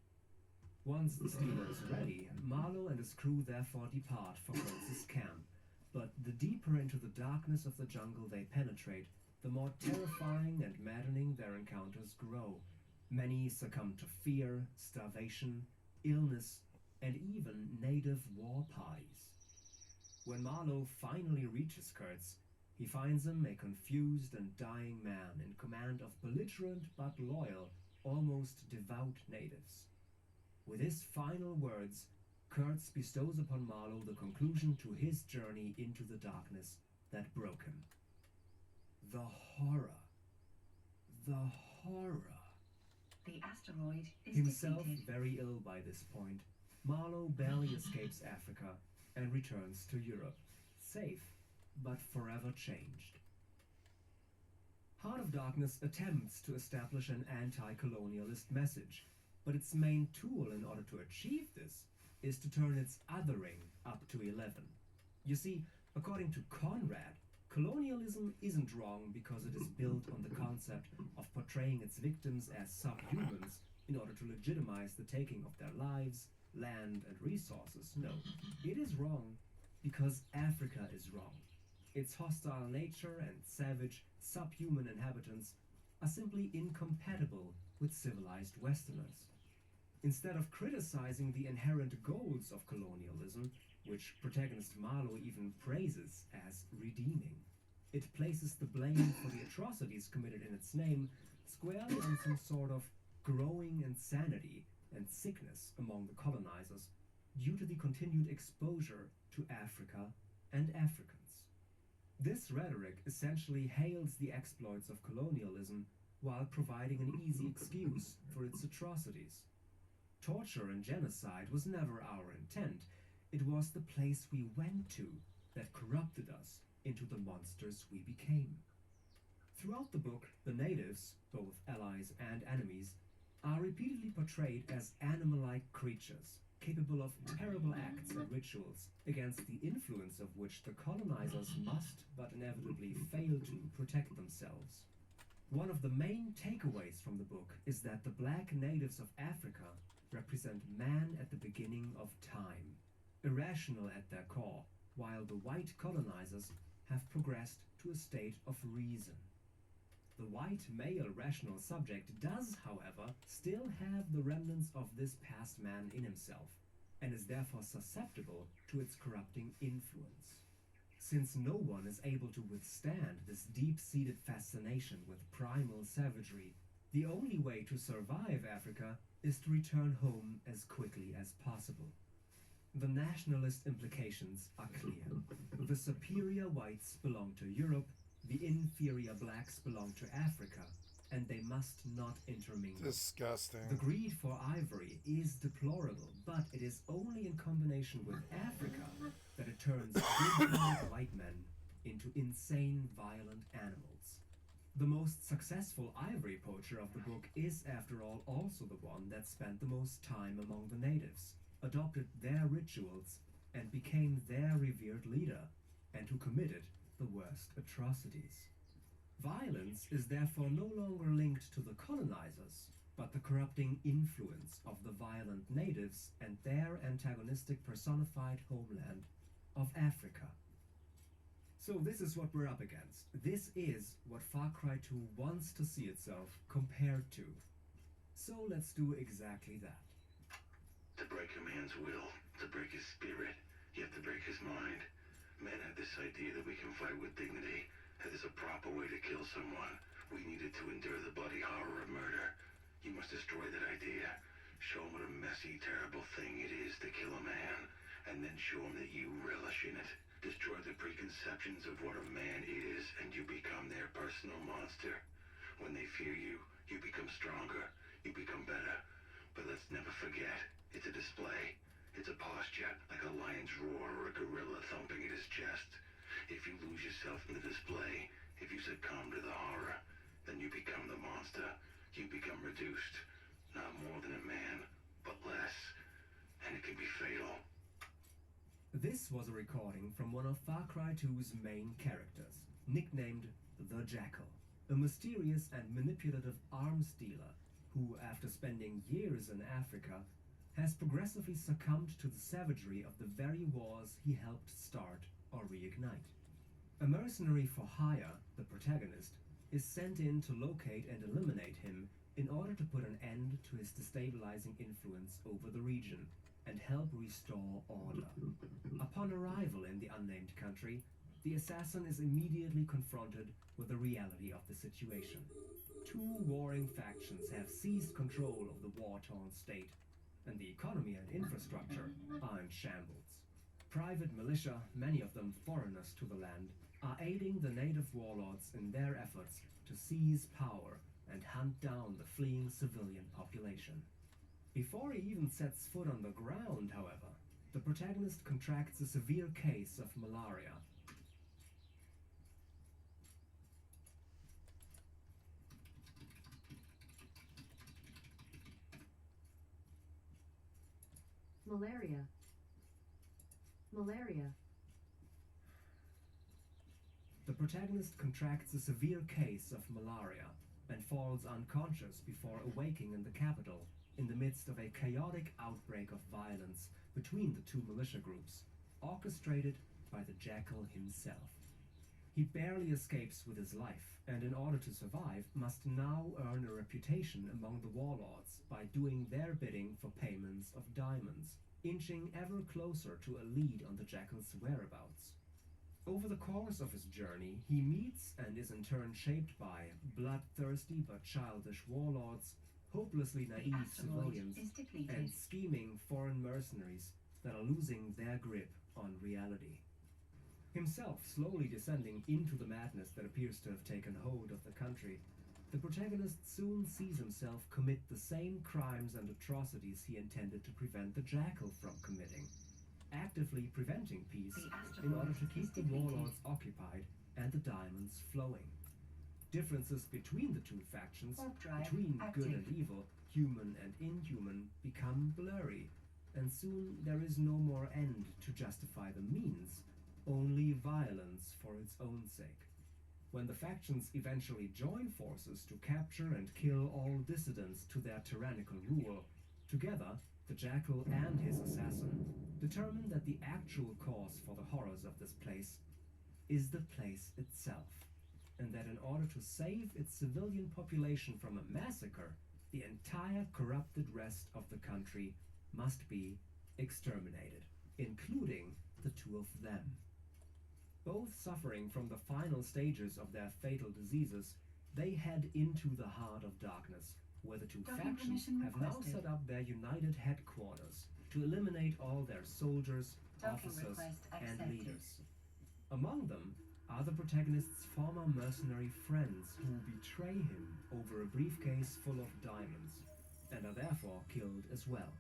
Once the steamer is ready, Marlowe and his crew therefore depart for Kurtz's camp, but the deeper into the darkness of the jungle they penetrate, the more terrifying and maddening their encounters grow. Many succumb to fear, starvation, illness, and even native war parties. When Marlowe finally reaches Kurtz, he finds him a confused and dying man in command of belligerent but loyal, almost devout natives. With his final words, Kurtz bestows upon Marlowe the conclusion to his journey into the darkness that broke him. The horror. The horror. The asteroid is Himself depleted. very ill by this point, Marlowe barely escapes Africa and returns to Europe, safe, but forever changed. Heart of Darkness attempts to establish an anti-colonialist message, but its main tool in order to achieve this is to turn its othering up to 11. You see, according to Conrad, colonialism isn't wrong because it is built on the concept of portraying its victims as subhumans in order to legitimize the taking of their lives, land, and resources. No, it is wrong because Africa is wrong. Its hostile nature and savage, subhuman inhabitants are simply incompatible with civilized Westerners. Instead of criticizing the inherent goals of colonialism, which protagonist Marlowe even praises as redeeming, it places the blame for the atrocities committed in its name squarely on some sort of growing insanity and sickness among the colonizers due to the continued exposure to Africa and Africans. This rhetoric essentially hails the exploits of colonialism while providing an easy excuse for its atrocities. Torture and genocide was never our intent. It was the place we went to that corrupted us into the monsters we became. Throughout the book, the natives, both allies and enemies, are repeatedly portrayed as animal-like creatures, capable of terrible acts and rituals, against the influence of which the colonizers must, but inevitably fail to, protect themselves. One of the main takeaways from the book is that the black natives of Africa represent man at the beginning of time, irrational at their core, while the white colonizers have progressed to a state of reason. The white male rational subject does, however, still have the remnants of this past man in himself, and is therefore susceptible to its corrupting influence. Since no one is able to withstand this deep-seated fascination with primal savagery, the only way to survive Africa is to return home as quickly as possible. The nationalist implications are clear. The superior whites belong to Europe, the inferior blacks belong to Africa, and they must not intermingle. Disgusting. The greed for ivory is deplorable, but it is only in combination with Africa that it turns good-hearted white men into insane, violent animals. The most successful ivory poacher of the book is, after all, also the one that spent the most time among the natives, adopted their rituals, and became their revered leader, and who committed the worst atrocities. Violence is therefore no longer linked to the colonizers, but the corrupting influence of the violent natives and their antagonistic personified homeland of Africa. So this is what we're up against. This is what Far Cry 2 wants to see itself compared to. So let's do exactly that. To break a man's will, to break his spirit, you have to break his mind. Men have this idea that we can fight with dignity, that there's a proper way to kill someone. We needed to endure the bloody horror of murder. You must destroy that idea. Show him what a messy, terrible thing it is to kill a man, and then show him that you relish in it. Destroy the preconceptions of what a man is, and you become their personal monster. When they fear you, you become stronger, you become better. But let's never forget, it's a display. It's a posture, like a lion's roar or a gorilla thumping at his chest. If you lose yourself in the display, if you succumb to the horror, then you become the monster. You become reduced, not more than a man, but less. And it can be fatal. This was a recording from one of Far Cry 2's main characters, nicknamed the Jackal, a mysterious and manipulative arms dealer who, after spending years in Africa, has progressively succumbed to the savagery of the very wars he helped start or reignite. A mercenary for hire, the protagonist, is sent in to locate and eliminate him in order to put an end to his destabilizing influence over the region and help restore order. Upon arrival in the unnamed country, the assassin is immediately confronted with the reality of the situation. Two warring factions have seized control of the war-torn state, and the economy and infrastructure are in shambles. Private militia, many of them foreigners to the land, are aiding the native warlords in their efforts to seize power and hunt down the fleeing civilian population. Before he even sets foot on the ground, however, the protagonist contracts a severe case of malaria. Malaria. Malaria. The protagonist contracts a severe case of malaria and falls unconscious before awaking in the capital in the midst of a chaotic outbreak of violence between the two militia groups, orchestrated by the Jackal himself. He barely escapes with his life, and in order to survive, must now earn a reputation among the warlords by doing their bidding for payments of diamonds, inching ever closer to a lead on the Jackal's whereabouts. Over the course of his journey, he meets and is in turn shaped by bloodthirsty but childish warlords, hopelessly naive civilians, and scheming foreign mercenaries that are losing their grip on reality. Himself slowly descending into the madness that appears to have taken hold of the country, the protagonist soon sees himself commit the same crimes and atrocities he intended to prevent the Jackal from committing, actively preventing peace in order to keep the warlords occupied and the diamonds flowing. Differences between the two factions, between good and evil, human and inhuman, become blurry, and soon there is no more end to justify the means, only violence for its own sake. When the factions eventually join forces to capture and kill all dissidents to their tyrannical rule, together, the Jackal and his assassin determine that the actual cause for the horrors of this place is the place itself, and that in order to save its civilian population from a massacre, the entire corrupted rest of the country must be exterminated, including the two of them. Both suffering from the final stages of their fatal diseases, they head into the heart of darkness, where the two factions have now set up their united headquarters to eliminate all their soldiers, officers, and leaders. Among them are the protagonist's former mercenary friends who betray him over a briefcase full of diamonds, and are therefore killed as well.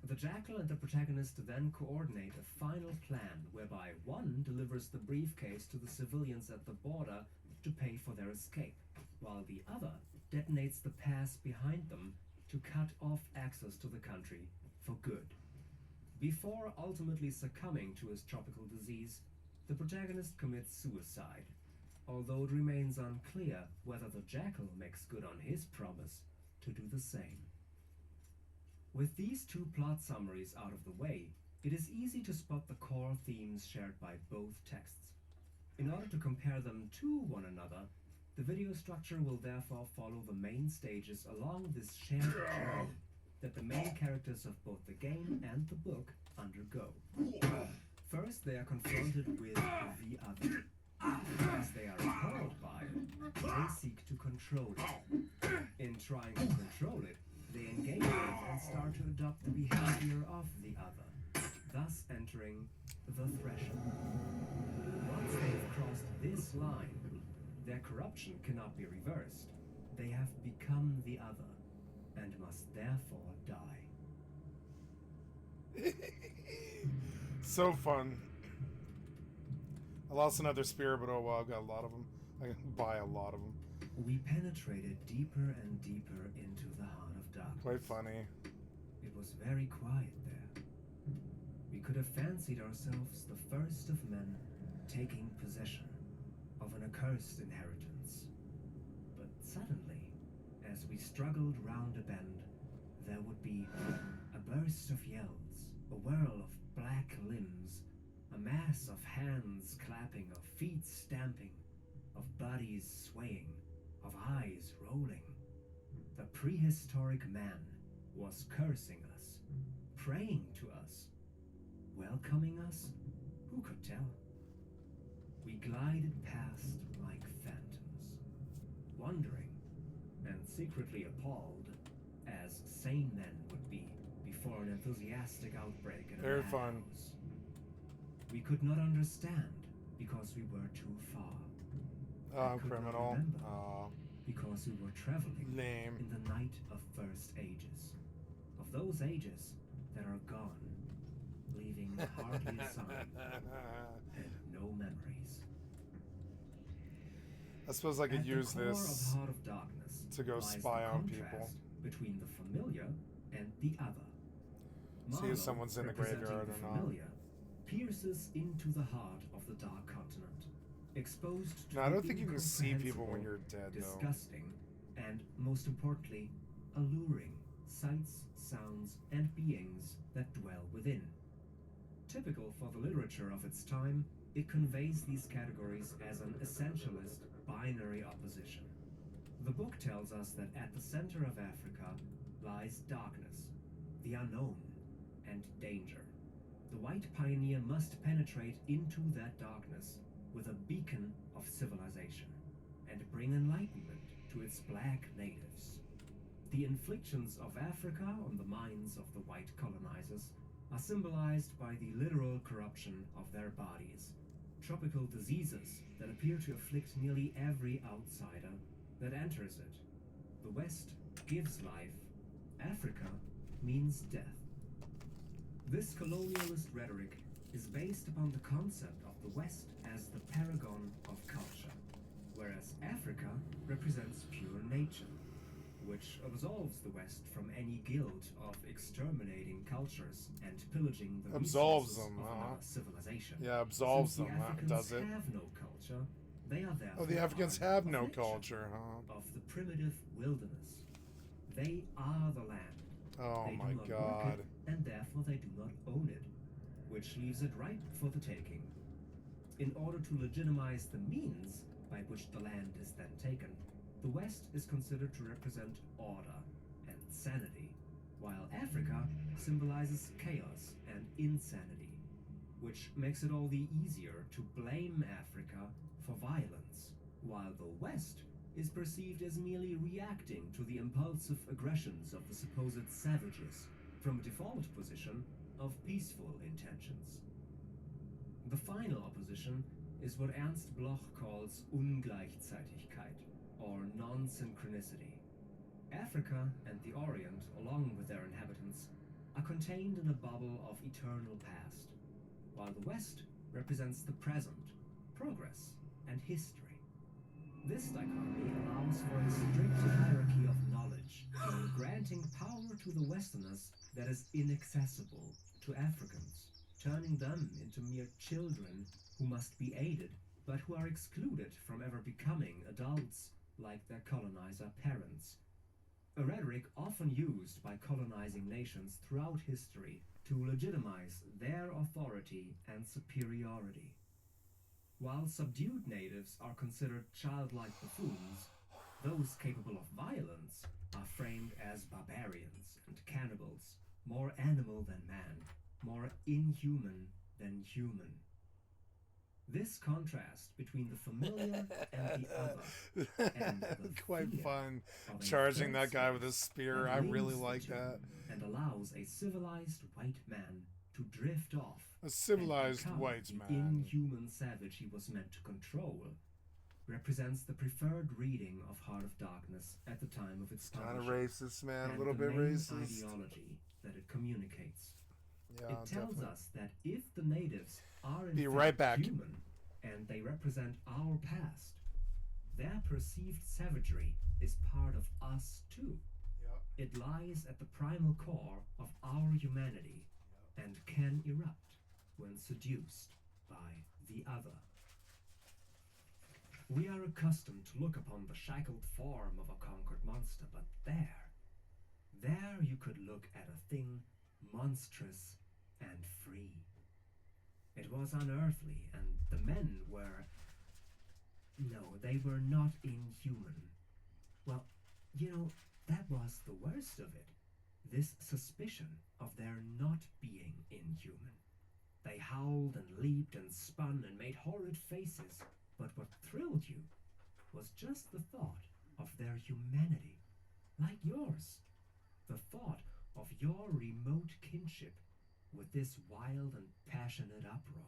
The Jackal and the protagonist then coordinate a final plan whereby one delivers the briefcase to the civilians at the border to pay for their escape, while the other detonates the pass behind them to cut off access to the country for good. Before ultimately succumbing to his tropical disease, the protagonist commits suicide, although it remains unclear whether the jackal makes good on his promise to do the same. With these two plot summaries out of the way, it is easy to spot the core themes shared by both texts. In order to compare them to one another, the video structure will therefore follow the main stages along this shared journey that the main characters of both the game and the book undergo. First, they are confronted with the other. As they are appalled by it, they seek to control it. In trying to control it, they engage with and start to adopt the behavior of the other, thus entering the threshold. Once they have crossed this line, their corruption cannot be reversed. They have become the other, and must therefore die. So fun. I lost another spirit, but oh well, I've got a lot of them. I can buy a lot of them. We penetrated deeper and deeper into the heart of darkness. Quite funny. It was very quiet there. We could have fancied ourselves the first of men taking possession of an accursed inheritance. But suddenly, as we struggled round a bend, there would be a burst of yells, a whirl of black limbs, a mass of hands clapping, of feet stamping, of bodies swaying, of eyes rolling. The prehistoric man was cursing us, praying to us, welcoming us. Who could tell? We glided past like phantoms, wondering and secretly appalled, as sane men would be before an enthusiastic outbreak in a Very madhouse. fun. We could not understand because we were too far. Oh, I could not criminal. remember Oh, because we were traveling lame. in the night of first ages, of those ages that are gone, leaving hardly a sign and no memories. I suppose I could At use the core this of Heart of Darkness to go lies spy the on contrast people. between the familiar and the other. See if Marlowe, someone's in the representing graveyard the or not. familiar, pierces into the heart of the Dark Continent, exposed to No, I the don't think you can see people when incomprehensible, you're dead, though. disgusting, and most importantly, alluring sights, sounds, and beings that dwell within. Typical for the literature of its time, it conveys these categories as an essentialist binary opposition. The book tells us that at the center of Africa lies darkness, the unknown, and danger. The white pioneer must penetrate into that darkness with a beacon of civilization and bring enlightenment to its black natives. The inflictions of Africa on the minds of the white colonizers are symbolized by the literal corruption of their bodies, tropical diseases that appear to afflict nearly every outsider that enters it. The West gives life, Africa means death. This colonialist rhetoric is based upon the concept of the West as the paragon of culture, whereas Africa represents pure nature, which absolves the West from any guilt of exterminating cultures and pillaging the Absolves resources them, of huh? another civilization. Yeah, absolves Since them, the huh? Africans Does it? have no culture, they are therefore Oh, the Africans part have of no nature, culture, huh? of the primitive wilderness. They are the land. Oh They my do not work god. it, and therefore they do not own it, which leaves it ripe for the taking. In order to legitimize the means by which the land is then taken, the West is considered to represent order and sanity, while Africa symbolizes chaos and insanity, which makes it all the easier to blame Africa for violence, while the West is perceived as merely reacting to the impulsive aggressions of the supposed savages from a default position of peaceful intentions. The final opposition is what Ernst Bloch calls Ungleichzeitigkeit, or non-synchronicity. Africa and the Orient, along with their inhabitants, are contained in a bubble of eternal past, while the West represents the present, progress, and history. This dichotomy allows for a strict hierarchy of knowledge, granting power to the Westerners that is inaccessible to Africans. turning them into mere children who must be aided, but who are excluded from ever becoming adults like their colonizer parents. A rhetoric often used by colonizing nations throughout history to legitimize their authority and superiority. While subdued natives are considered childlike buffoons, those capable of violence are framed as barbarians and cannibals, more animal than man, more inhuman than human. This contrast between the familiar and the other, and the quite fear fun of a charging third that guy with a space spear. that I really links like the two that. and allows a civilized white man to drift off A civilized and become white the man. inhuman savage he was meant to control, represents the preferred reading of Heart of Darkness at the time of its Kind of publishing, racist, man. A and little the bit main racist. ideology that it communicates. Yeah, It tells definitely. us that if the natives are in Be fact right back. human and they represent our past, their perceived savagery is part of us too. It lies at the primal core of our humanity and can erupt when seduced by the other. We are accustomed to look upon the shackled form of a conquered monster, but there you could look at a thing monstrous and free. It was unearthly, and the men were... No, they were not inhuman. Well, you know, that was the worst of it. This suspicion of their not being inhuman. They howled and leaped and spun and made horrid faces, but what thrilled you was just the thought of their humanity, like yours. The thought of your remote kinship with this wild and passionate uproar.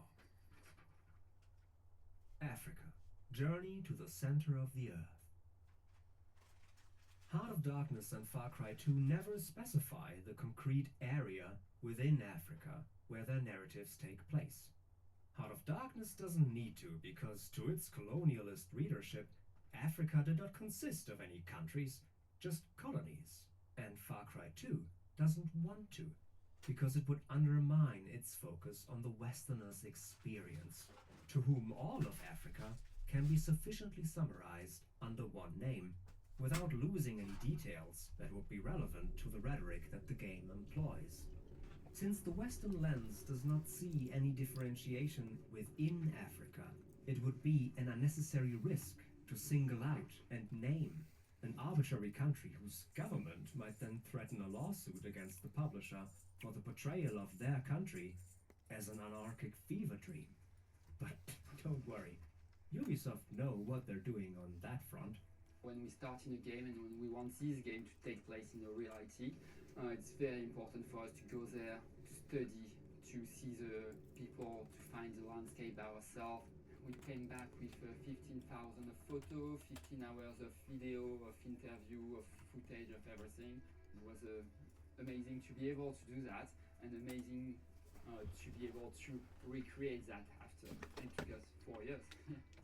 Africa, journey to the center of the earth. Heart of Darkness and Far Cry 2 never specify the concrete area within Africa where their narratives take place. Heart of Darkness doesn't need to, because to its colonialist readership, Africa did not consist of any countries, just colonies. And Far Cry 2 doesn't want to, because it would undermine its focus on the Westerner's experience, to whom all of Africa can be sufficiently summarized under one name, without losing any details that would be relevant to the rhetoric that the game employs. Since the Western lens does not see any differentiation within Africa, it would be an unnecessary risk to single out and name an arbitrary country whose government might then threaten a lawsuit against the publisher for the portrayal of their country as an anarchic fever dream. But don't worry, Ubisoft know what they're doing on that front. When we start in a game and when we want this game to take place in a reality, it's very important for us to go there, to study, to see the people, to find the landscape ourselves. We came back with 15,000 of photos, 15 hours of video, of interview, of footage, of everything. It was amazing to be able to do that, and amazing to be able to recreate that after. It took us 4 years.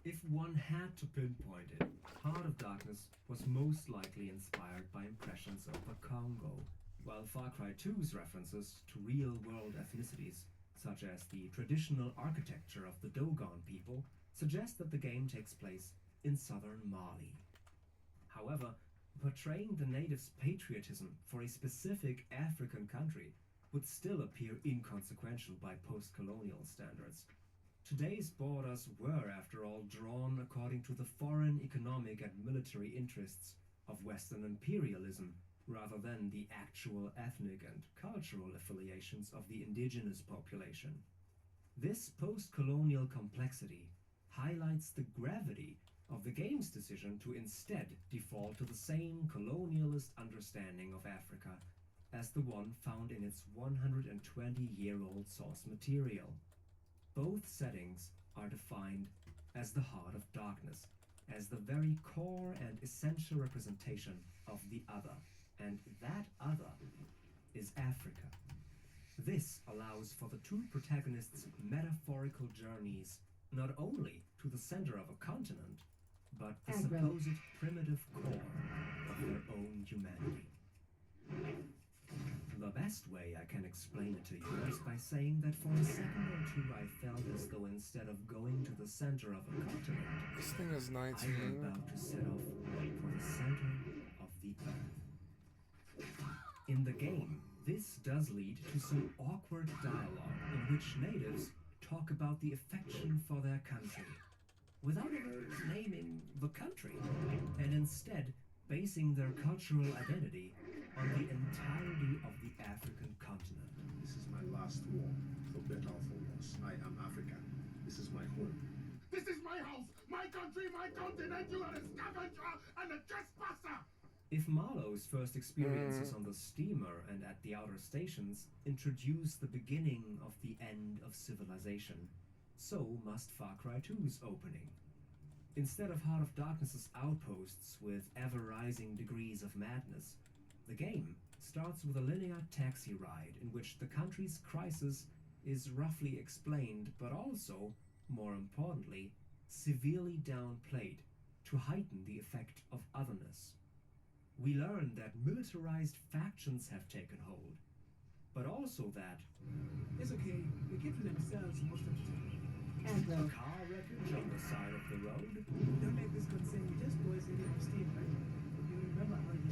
If one had to pinpoint it, Heart of Darkness was most likely inspired by impressions of the Congo, while Far Cry 2's references to real-world ethnicities, such as the traditional architecture of the Dogon people, suggest that the game takes place in southern Mali. However, portraying the natives' patriotism for a specific African country would still appear inconsequential by post-colonial standards. Today's borders were, after all, drawn according to the foreign economic and military interests of Western imperialism, rather than the actual ethnic and cultural affiliations of the indigenous population. This post-colonial complexity highlights the gravity of the game's decision to instead default to the same colonialist understanding of Africa as the one found in its 120-year-old source material. Both settings are defined as the Heart of Darkness, as the very core and essential representation of the other, and that other is Africa. This allows for the two protagonists' metaphorical journeys not only to the center of a continent, but the supposed primitive core of their own humanity. The The best way I can explain it to you is by saying that for a second or two I felt as though instead of going to the center of a continent, This thing is I 19. am about to set off for the center of the Earth. In the game, this does lead to some awkward dialogue in which natives talk about the affection for their country, without ever naming the country, and instead basing their cultural identity on the entirety of the African continent. This is my last war, for better or for worse. I am African. This is my home. This is my house, my country, my continent. You are a scavenger and a trespasser. If Marlowe's first experiences on the steamer and at the outer stations introduce the beginning of the end of civilization, so must Far Cry 2's opening. Instead of Heart of Darkness's outposts with ever-rising degrees of madness, the game starts with a linear taxi ride in which the country's crisis is roughly explained, but also, more importantly, severely downplayed to heighten the effect of otherness. We learn that militarized factions have taken hold, but also that It's okay. They keep to themselves most of the time. a car wreckage on the side of the road, Don't let this concern you. Just boys in your steam, right? You remember how you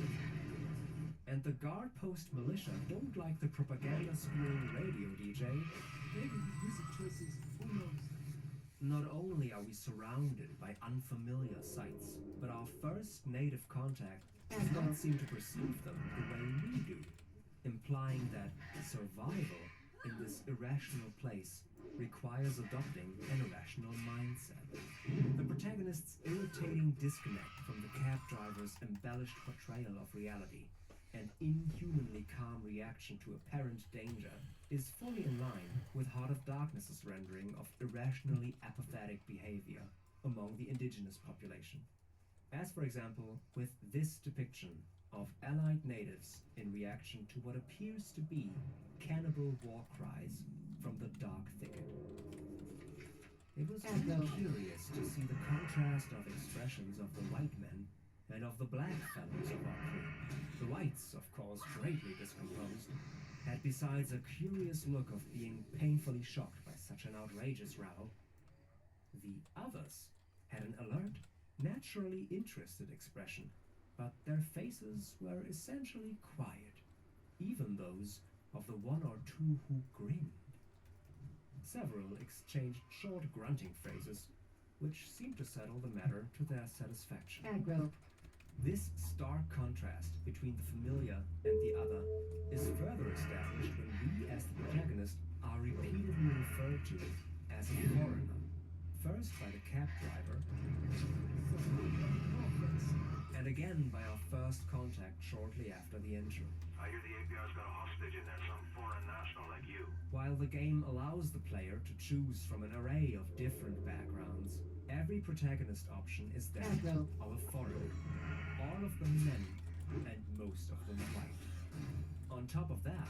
and the guard post militia don't like the propaganda-spewing radio DJ. maybe music choices. Who knows? Not only are we surrounded by unfamiliar sights, but our first native contact does not seem to perceive them the way we do, implying that survival in this irrational place requires adopting an irrational mindset. The protagonist's irritating disconnect from the cab driver's embellished portrayal of reality and inhumanly calm reaction to apparent danger is fully in line with Heart of Darkness's rendering of irrationally apathetic behavior among the indigenous population. As for example, with this depiction of allied natives in reaction to what appears to be cannibal war cries from the dark thicket. It was really curious to see the contrast of expressions of the white men and of the black fellows of our crew. The whites, of course, greatly discomposed, had besides a curious look of being painfully shocked by such an outrageous row. The others had an alert, naturally interested expression, but their faces were essentially quiet, even those of the one or two who grinned. Several exchanged short grunting phrases, which seemed to settle the matter to their satisfaction. This stark contrast between the familiar and the other is further established when we, as the protagonist, are repeatedly referred to as a foreigner, first by the cab driver, and again by our first contact shortly after the intro. I hear the APR's got a hostage in there, some foreign national like you. While the game allows the player to choose from an array of different backgrounds, every protagonist option is that of a foreigner, all of them men, and most of them white. On top of that,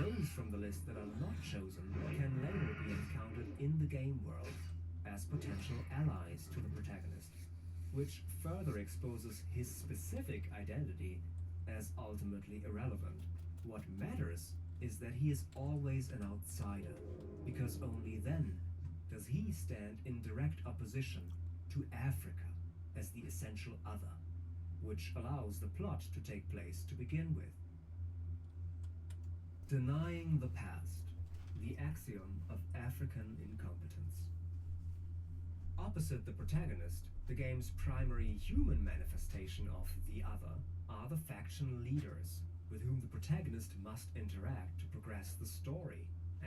those from the list that are not chosen can later be encountered in the game world as potential allies to the protagonist, which further exposes his specific identity as ultimately irrelevant. What matters is that he is always an outsider, because only then does he stand in direct opposition to Africa as the essential other, which allows the plot to take place to begin with. Denying the past, the axiom of African incompetence. Opposite the protagonist, the game's primary human manifestation of the other are the faction leaders, with whom the protagonist must interact to progress the story,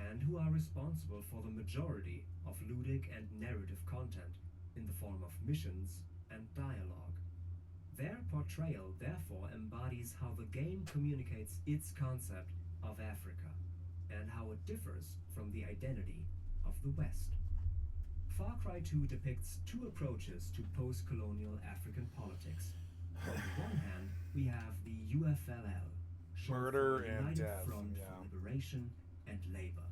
and who are responsible for the majority of ludic and narrative content in the form of missions and dialogue. Their portrayal therefore embodies how the game communicates its concept of Africa, and how it differs from the identity of the West. Far Cry 2 depicts two approaches to post-colonial African politics. On the one hand, we have the UFLL, short Murder for and United Death, Front yeah. for Liberation and Labor,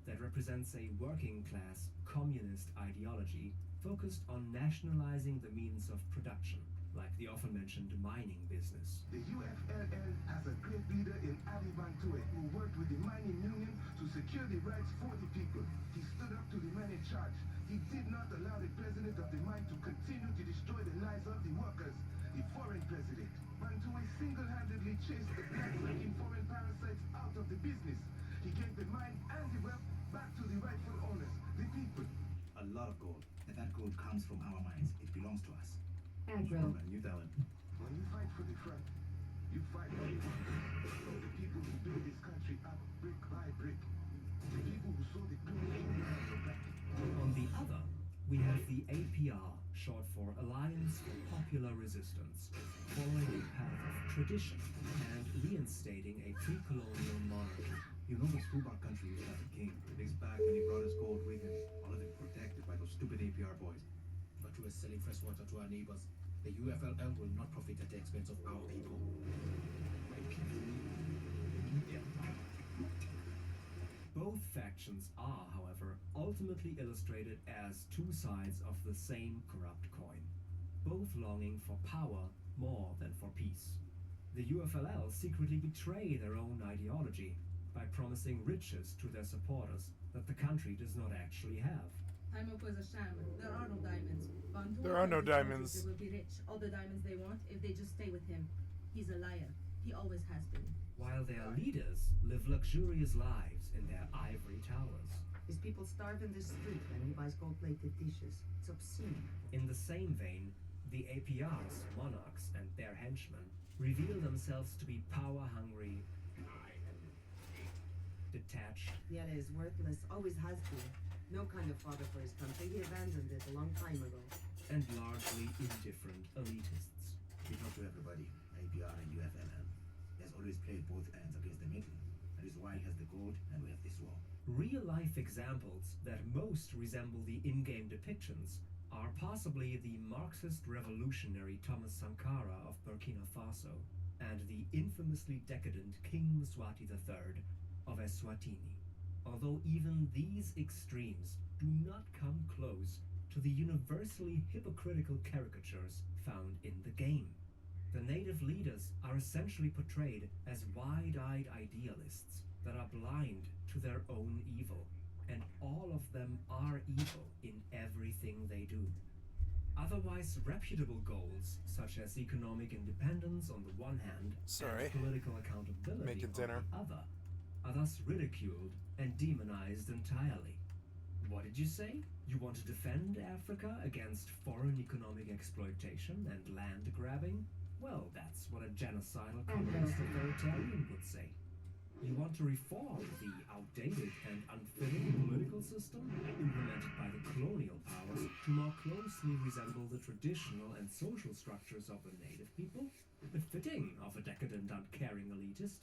that represents a working-class communist ideology focused on nationalizing the means of production, like the often mentioned mining business. The UFLL has a great leader in Ali Bantue who worked with the mining union to secure the rights for the people. He stood up to the man in charge. He did not allow the president of the mine to continue to destroy the lives of the workers. The foreign president, Bantue single-handedly chased the black-looking foreign parasites out of the business. He gave the mine and the wealth back to the rightful owners, the people. A lot of gold, and that gold comes from our mines. It belongs to us. Aggro. You tell him. When you fight for the front, you fight for the people who build this country up brick by brick. The people who saw the glory in your back. On the other, we have the APR, short for Alliance for Popular Resistance, following the path of tradition and reinstating a pre-colonial monarchy. You know the Screwball country used to have a king. He's back and he brought his gold with him. All of it protected by those stupid APR boys. But we are selling fresh water to our neighbors. The UFLL will not profit at the expense of our people. My people need them. Both factions are, however, ultimately illustrated as two sides of the same corrupt coin, both longing for power more than for peace. The UFLL secretly betray their own ideology by promising riches to their supporters that the country does not actually have. Time up was a sham. There are no diamonds. Bantue There are no tells the diamonds. They will be rich. All the diamonds they want if they just stay with him. He's a liar. He always has been. While their leaders live luxurious lives in their ivory towers. His people starve in the street when he buys gold-plated dishes. It's obscene. In the same vein, the APR's monarchs and their henchmen reveal themselves to be power-hungry, detached. Yele is worthless, always has been. No kind of father for his country. He abandoned it a long time ago. And largely indifferent elitists. We talk to everybody, APR and UFLL. He has always played both ends against the middle. That is why he has the gold and we have this war. Real-life examples that most resemble the in-game depictions are possibly the Marxist revolutionary Thomas Sankara of Burkina Faso and the infamously decadent King Mswati III of Eswatini. Although even these extremes do not come close to the universally hypocritical caricatures found in the game. The native leaders are essentially portrayed as wide-eyed idealists that are blind to their own evil, and all of them are evil in everything they do. Otherwise reputable goals, such as economic independence on the one hand and political accountability on the other, are thus ridiculed and demonized entirely. What did you say? You want to defend Africa against foreign economic exploitation and land grabbing? Well, that's what a genocidal communist authoritarian would say. You want to reform the outdated and unfitting political system implemented by the colonial powers to more closely resemble the traditional and social structures of the native people? Befitting of a decadent, uncaring elitist.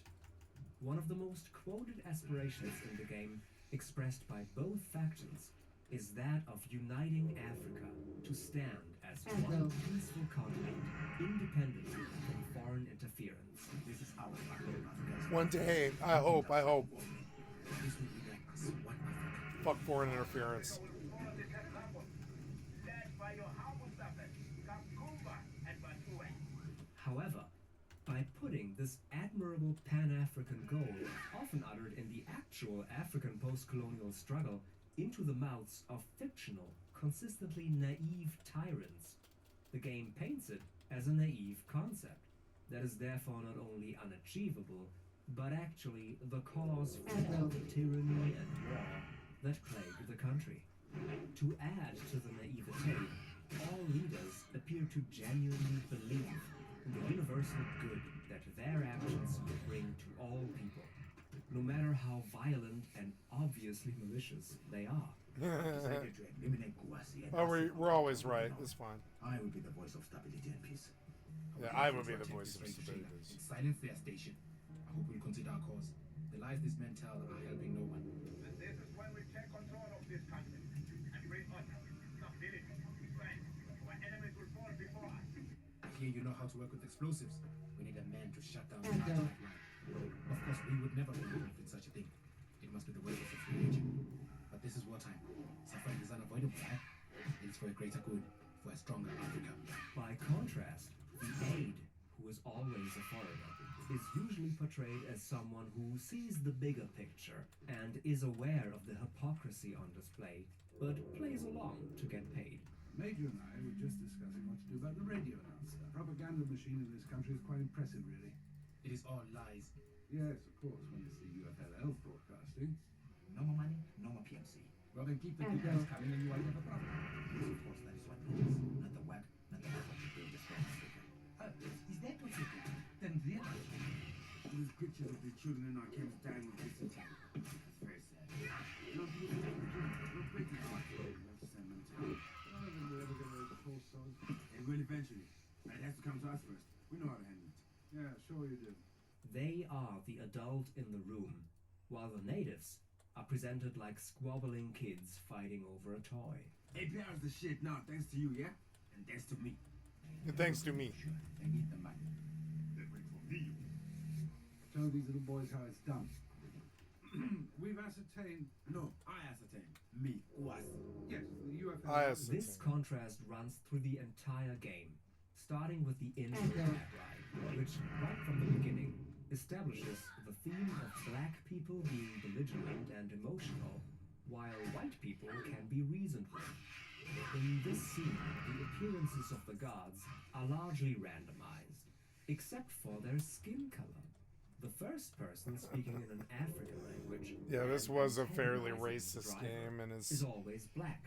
One of the most quoted aspirations in the game, expressed by both factions, is that of uniting Africa to stand as one peaceful continent, independent from foreign interference. This is our Africa. One day, I hope. Fuck foreign interference. However, by putting this admirable Pan-African goal, often uttered in the actual African post-colonial struggle, into the mouths of fictional, consistently naive tyrants, the game paints it as a naive concept that is therefore not only unachievable, but actually the cause for the tyranny and war that plague the country. To add to the naivete, all leaders appear to genuinely believe in the universal good that their actions bring to all people, no matter how violent and obviously malicious they are. We're always right. It's fine. I will be the voice of stability and peace. Yeah, I will be the voice of stability. Silence their station. I hope we'll consider our cause. The lies these men tell are helping no one. And this is when we take control of this country and bring order, stability, strength, where enemies will fall before us. I hear you know how to work with explosives. We need a man to shut down the line. Of course, we would never be involved in such a thing. It must be the way of a free agent. But this is wartime. Suffering is unavoidable, right? It's for a greater good, for a stronger Africa. By contrast, is always a foreigner, is usually portrayed as someone who sees the bigger picture and is aware of the hypocrisy on display, but plays along to get paid. Major and I were just discussing what to do about the radio announcer. The propaganda machine in this country is quite impressive, really. It is all lies. Yes, of course, when it's the UFLL broadcasting. No more money, no more PMC. Well, then keep the details coming and you won't have a problem. Yes, of course, that is what it is. Not the whack, not the whack to build a strong sticker. Is that what you got? Then really? There's pictures of the children in our camps dying of dysentery. That's very sad. No, people say we're breaking hearts. We have to send them to none of them will ever get a full son. It will eventually. But it has to come to us first. We know how to handle it. Yeah, sure you do. They are the adult in the room, while the natives are presented like squabbling kids fighting over a toy. APR is the shit now, thanks to you, yeah? And thanks to me. Thanks to me. Sure, they need the money. They wait for me. Show these little boys how it's done. We've ascertained... No, I ascertained. Me. Us. Yes, the UFO... This contrast runs through the entire game, starting with the intro ride, which, right from the beginning, establishes the theme of black people being belligerent and emotional, while white people can be reasoned with. In this scene, the appearances of the gods are largely randomized, except for their skin color. The first person speaking in an African language, yeah, this was a fairly racist game, and is always black.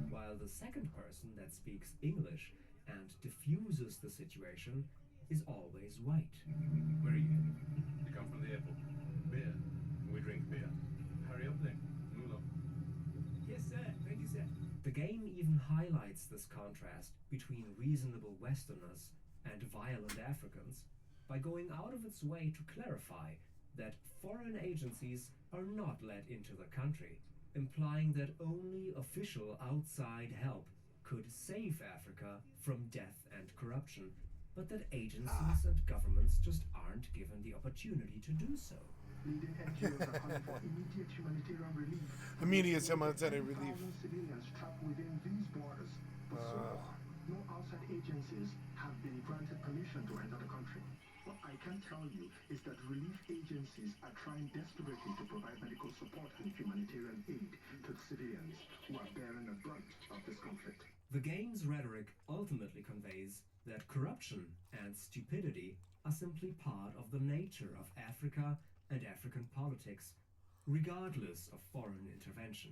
While the second person that speaks English and diffuses the situation is always white. Where are you headed? You come from the airport. Beer. We drink beer. Hurry up then. Move on. Yes, sir. Thank you, sir. The game even highlights this contrast between reasonable Westerners and violent Africans by going out of its way to clarify that foreign agencies are not let into the country, implying that only official outside help could save Africa from death and corruption, but that agencies and governments just aren't given the opportunity to do so. Leading NGOs are calling for immediate humanitarian relief. Immediate humanitarian relief. Civilians trapped within these borders. But so far, no outside agencies have been granted permission to enter the country. What I can tell you is that relief agencies are trying desperately to provide medical support and humanitarian aid to the civilians who are bearing the brunt of this conflict. The game's rhetoric ultimately conveys that corruption and stupidity are simply part of the nature of Africa and African politics, regardless of foreign intervention.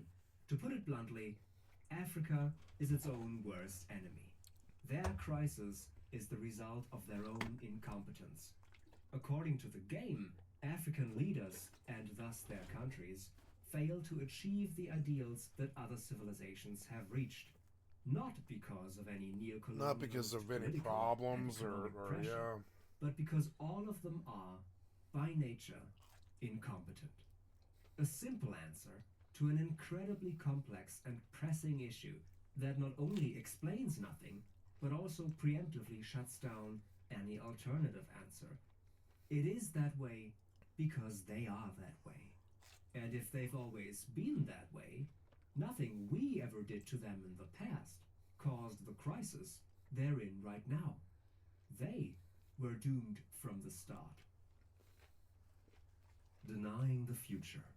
To put it bluntly, Africa is its own worst enemy. Their crisis is the result of their own incompetence. According to the game, African leaders, and thus their countries, fail to achieve the ideals that other civilizations have reached. Not because of any neocolonial, not because of any problems or yeah, but because all of them are, by nature, incompetent. A simple answer to an incredibly complex and pressing issue that not only explains nothing, but also preemptively shuts down any alternative answer. It is that way because they are that way. And if they've always been that way, nothing we ever did to them in the past caused the crisis they're in right now. They were doomed from the start. Denying the future,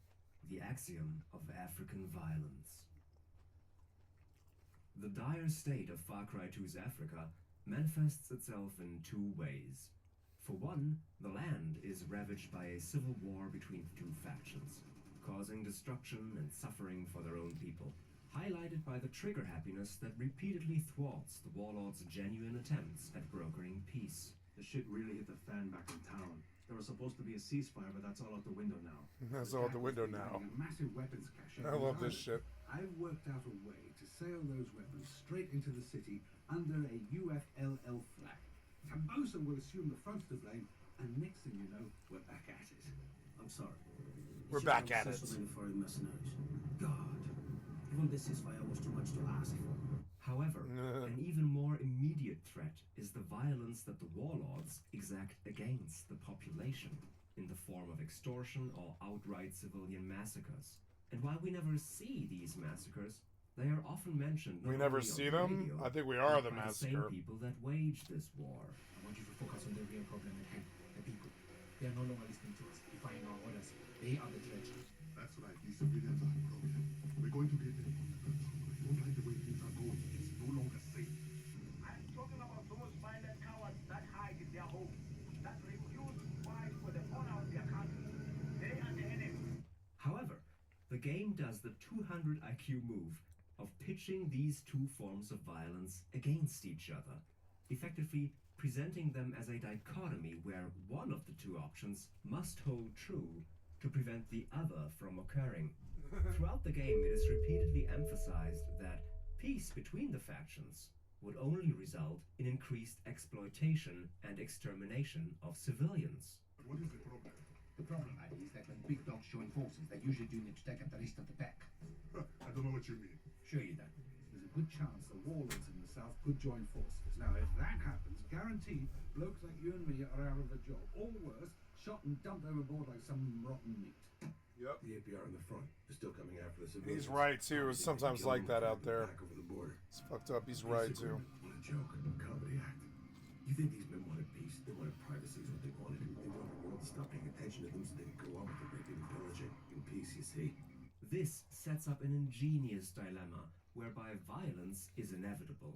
the axiom of African violence. The dire state of Far Cry 2's Africa manifests itself in two ways. For one, the land is ravaged by a civil war between two factions, causing destruction and suffering for their own people, highlighted by the trigger happiness that repeatedly thwarts the warlords' genuine attempts at brokering peace. The shit really hit the fan back in town. There was supposed to be a ceasefire, but that's all out the window now. That's all out the window now. A massive weapons cache. I love this shit. I've worked out a way to sail those weapons straight into the city under a UFLL flag. Cambosa will assume the front to blame, and next thing you know, we're back at it. I'm sorry. We're back at it. So many foreign mercenaries. God, even this ceasefire was too much to ask for. However, an even more immediate threat is the violence that the warlords exact against the population in the form of extortion or outright civilian massacres. And while we never see these massacres, They are often mentioned. We not never only on see the them? radio, I think we are but the by massacre. same people that wage this war. I want you to focus on the real problem at hand, the people. They are no longer listening to us, defying our orders. They are the threat. That's right. These civilians are the problem. We're going to get them under control. I don't like the way things are going. It's no longer safe. I'm talking about those violent cowards that hide in their homes, that refuse to fight for the honor of their country. They are the enemy. However, the game does the 200 IQ move of pitching these two forms of violence against each other, effectively presenting them as a dichotomy where one of the two options must hold true to prevent the other from occurring. Throughout the game, it is repeatedly emphasized that peace between the factions would only result in increased exploitation and extermination of civilians. But what is the problem? The problem, Addy, is that when big dogs join forces, they're usually doing it to take out the rest of the pack. I don't know what you mean. Sure you don't. There's a good chance the warlords in the south could join forces. Now, if that happens, guaranteed, blokes like you and me are out of a job. Or worse, shot and dumped overboard like some rotten meat. Yep. The APR on the front is still coming after the civilians. He's right too. It's sometimes like that out there. Back over the border. It's fucked up. He's right too. What a joke. A comedy act. You think these men wanted peace? They wanted privacy is what they wanted. They wanted the world to stop paying attention to them so they could go on with the raping and pillaging. In peace, you see. This sets up an ingenious dilemma whereby violence is inevitable,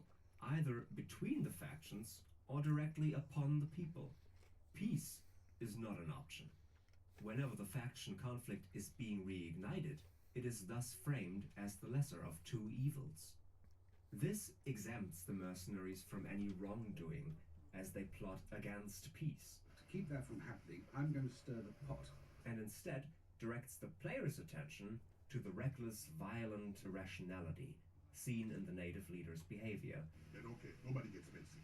either between the factions or directly upon the people. Peace is not an option. Whenever the faction conflict is being reignited, it is thus framed as the lesser of two evils. This exempts the mercenaries from any wrongdoing as they plot against peace. To keep that from happening, I'm going to stir the pot. And instead directs the player's attention to the reckless, violent irrationality seen in the native leader's behavior. Then okay, nobody gets messy.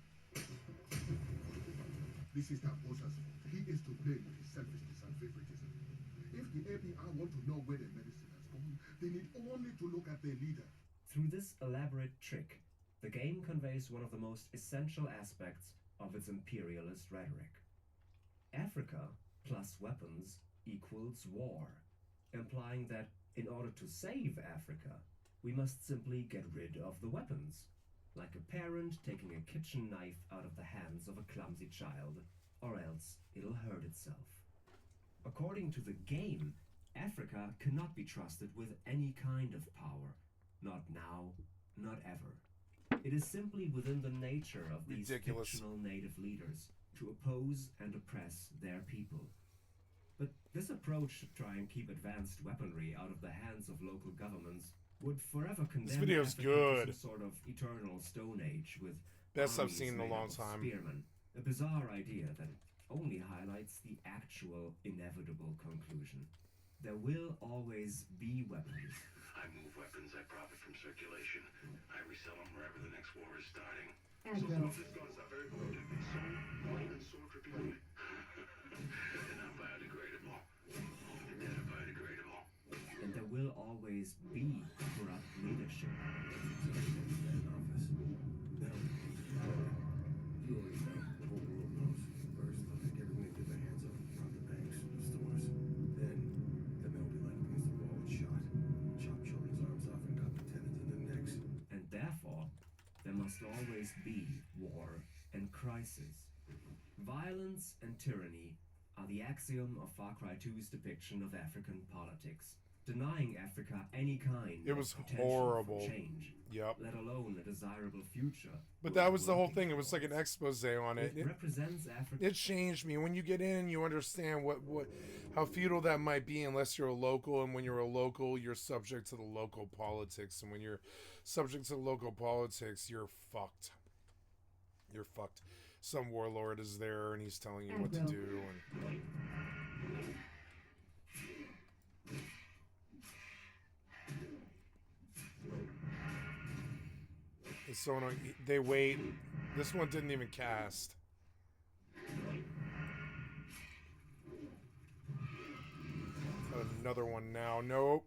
This is Tambosa's fault. He is to blame with his selfishness and favoritism. If the APR want to know where the medicine has gone, they need only to look at their leader. Through this elaborate trick, the game conveys one of the most essential aspects of its imperialist rhetoric. Africa plus weapons equals war, implying that in order to save Africa, we must simply get rid of the weapons, like a parent taking a kitchen knife out of the hands of a clumsy child, or else it'll hurt itself. According to the game, Africa cannot be trusted with any kind of power. Not now, not ever. It is simply within the nature of these fictional native leaders to oppose and oppress their people. But this approach to try and keep advanced weaponry out of the hands of local governments would forever condemn This video's Africa good. to some sort of eternal stone age with Best I've armies seen in a made long up of time. spearmen. A bizarre idea that only highlights the actual inevitable conclusion. There will always be weapons. I move weapons, I profit from circulation. I resell them wherever the next war is starting. So some of these guns are very good. And so repeatedly. They're not biodegradable. Only the dead are biodegradable. And there will always be corrupt leadership. You already know. The whole world knows. First, they'll take everything they get their hands on, rob the banks, the stores. Then they'll be lined up against the wall with shot. Chop children's arms off and cut the tendons in their necks. And therefore, there must always be war and crisis. Violence and tyranny are the axiom of Far Cry 2's depiction of African politics, denying Africa any kind It was of potential horrible. for change, Yep. let alone a desirable future. But that was the whole thing. It was like an expose on it. It represents Africa. It changed me. When you get in, you understand how futile that might be unless you're a local. And when you're a local, you're subject to the local politics. And when you're subject to the local politics, you're fucked. You're fucked. Some warlord is there and he's telling you what to do. And it's so annoying. They wait. This one didn't even cast. Another one now. Nope.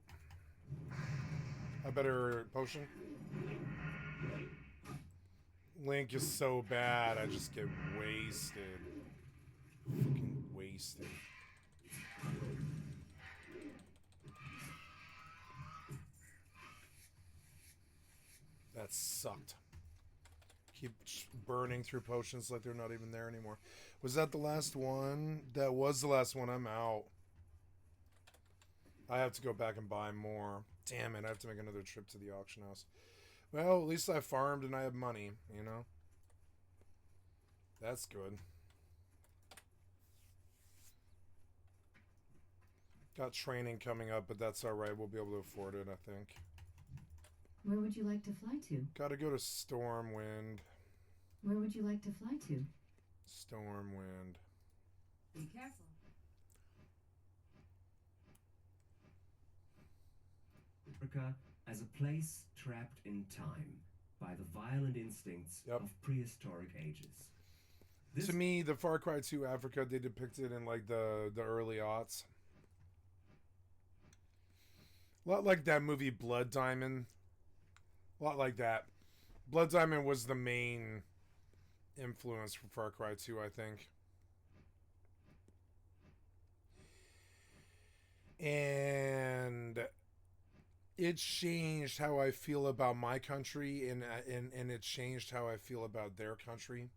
I better potion. Link is so bad. I just get wasted. Fucking wasted. That sucked. Keep burning through potions like they're not even there anymore. Was that the last one? That was the last one. I'm out. I have to go back and buy more. Damn it, I have to make another trip to the auction house. Well, at least I farmed and I have money, you know? That's good. Got training coming up, but that's alright. We'll be able to afford it, I think. Where would you like to fly to? Gotta go to Stormwind. Where would you like to fly to? Stormwind. Be careful. Africa as a place trapped in time by the violent instincts of prehistoric ages. To me, the Far Cry 2 Africa, they depicted in like the early aughts. A lot like that movie Blood Diamond. A lot like that. Blood Diamond was the main influence for Far Cry 2, I think. And it changed how I feel about my country, and it changed how I feel about their country.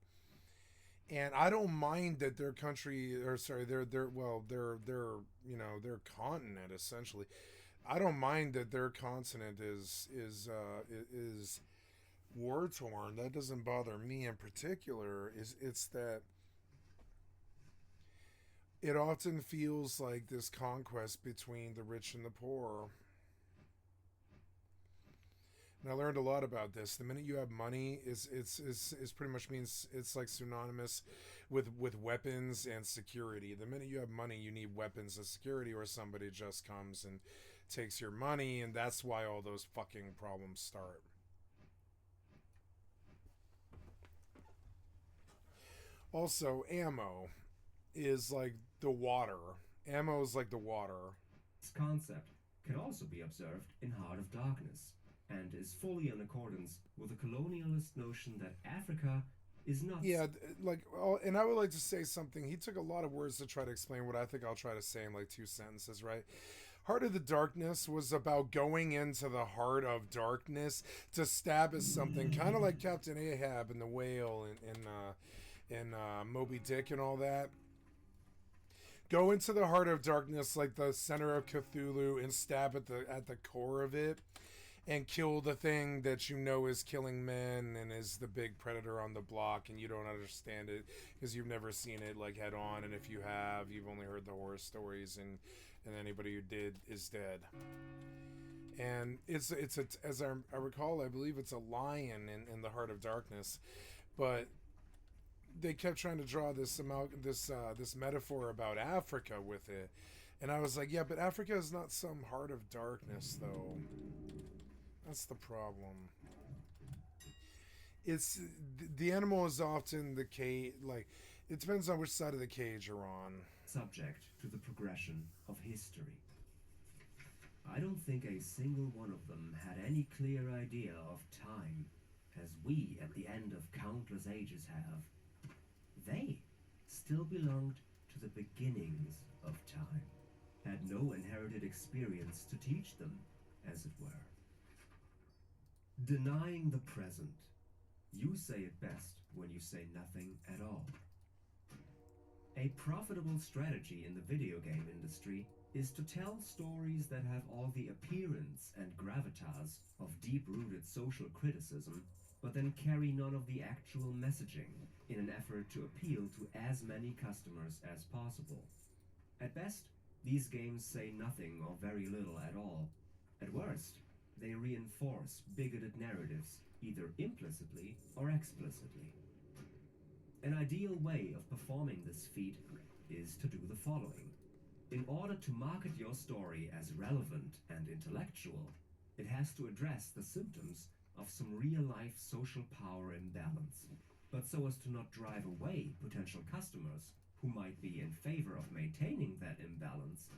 And I don't mind that their country, or sorry, their you know, their continent essentially. I don't mind that their continent is war torn. That doesn't bother me in particular. It's that it often feels like this conquest between the rich and the poor. And I learned a lot about this. The minute you have money, it's pretty much means it's like synonymous with weapons and security. The minute you have money, you need weapons and security, or somebody just comes and takes your money, and that's why all those fucking problems start. Also, ammo is like the water. Ammo is like the water. This concept can also be observed in Heart of Darkness, and is fully in accordance with the colonialist notion that Africa is not... Yeah, like, and I would like to say something. He took a lot of words to try to explain what I think I'll try to say in like 2 sentences, right? Heart of the Darkness was about going into the heart of darkness to stab at something, kind of like Captain Ahab and the whale and Moby Dick and all that. Go into the heart of darkness, like the center of Cthulhu, and stab at the core of it, and kill the thing that you know is killing men and is the big predator on the block, and you don't understand it because you've never seen it like head on, and if you have, you've only heard the horror stories, and anybody who did is dead. And it's as I recall, I believe it's a lion in the heart of darkness, but they kept trying to draw this metaphor about Africa with it, and I was like, yeah, but Africa is not some heart of darkness, though. That's the problem. It's the animal is often the cage. Like, it depends on which side of the cage you're on. Subject to the progression of history. I don't think a single one of them had any clear idea of time, as we at the end of countless ages have. They still belonged to the beginnings of time, had no inherited experience to teach them, as it were. Denying the present. You say it best when you say nothing at all. A profitable strategy in the video game industry is to tell stories that have all the appearance and gravitas of deep-rooted social criticism, but then carry none of the actual messaging in an effort to appeal to as many customers as possible. At best, these games say nothing or very little at all. At worst, they reinforce bigoted narratives, either implicitly or explicitly. An ideal way of performing this feat is to do the following. In order to market your story as relevant and intellectual, it has to address the symptoms of some real-life social power imbalance, but so as to not drive away potential customers who might be in favor of maintaining that imbalance.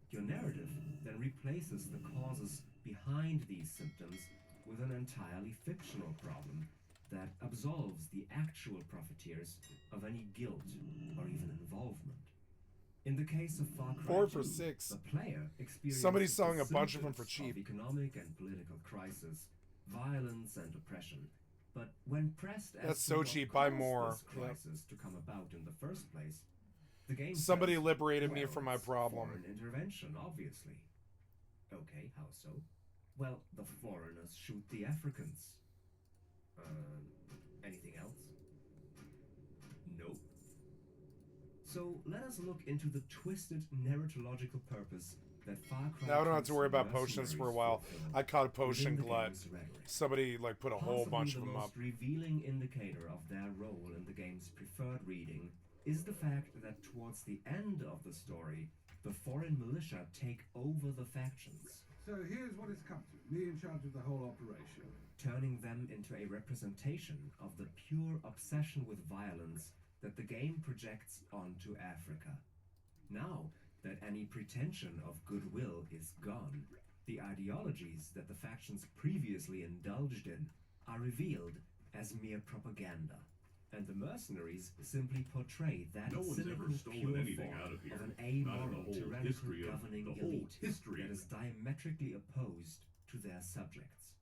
Your narrative then replaces the causes behind these symptoms with an entirely fictional problem that absolves the actual profiteers of any guilt or even involvement. In the case of Far Cry 4 for 2, $6. the player experiences Somebody's selling the a bunch of them symptoms for cheap. of economic and political crisis violence and oppression. But when pressed as That's to so what cheap, buy caused more. this crisis to come about in the first place, the game Somebody says, liberated me well, from my it's problem. Foreign intervention, obviously. Okay, how so? Well, the foreigners shoot the Africans. Anything else? Nope. So let us look into the twisted narratological purpose that Far Cry Now I don't have to 2's worry about potions for a while. mercenaries I caught a fulfill potion within the glut. game's rhetoric. Somebody like put a whole Possibly bunch the of them most up. revealing indicator of their role in the game's preferred reading is the fact that towards the end of the story, the foreign militia take over the factions, So here's what it's come to. Me in charge of the whole operation. turning them into a representation of the pure obsession with violence that the game projects onto Africa. Now that any pretension of goodwill is gone, the ideologies that the factions previously indulged in are revealed as mere propaganda, and the mercenaries simply portray that No one's cynical, ever stolen pure anything form out of here. an Not in the amoral, whole tyrannical history of governing the whole elite history that of is diametrically opposed to their subjects.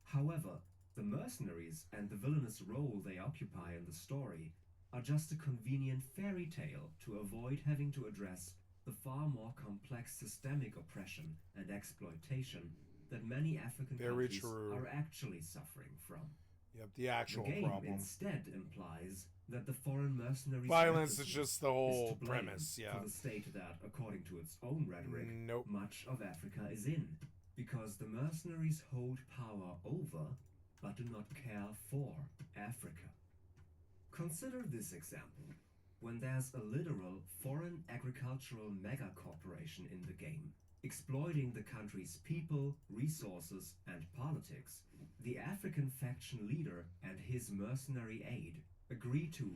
However, the mercenaries and the villainous role they occupy in the story are just a convenient fairy tale to avoid having to address the far more complex systemic oppression and exploitation that many African Very countries true. are actually suffering from. Yep, the actual The game problem. instead implies that the foreign mercenaries' Violence is helplessness just the whole is to blame premise, yeah. for the state that, according to its own rhetoric, Nope. much of Africa is in, because the mercenaries hold power over, but do not care for Africa. Consider this example. When there's a literal foreign agricultural mega corporation in the game, exploiting the country's people, resources, and politics, the African faction leader and his mercenary aide agree to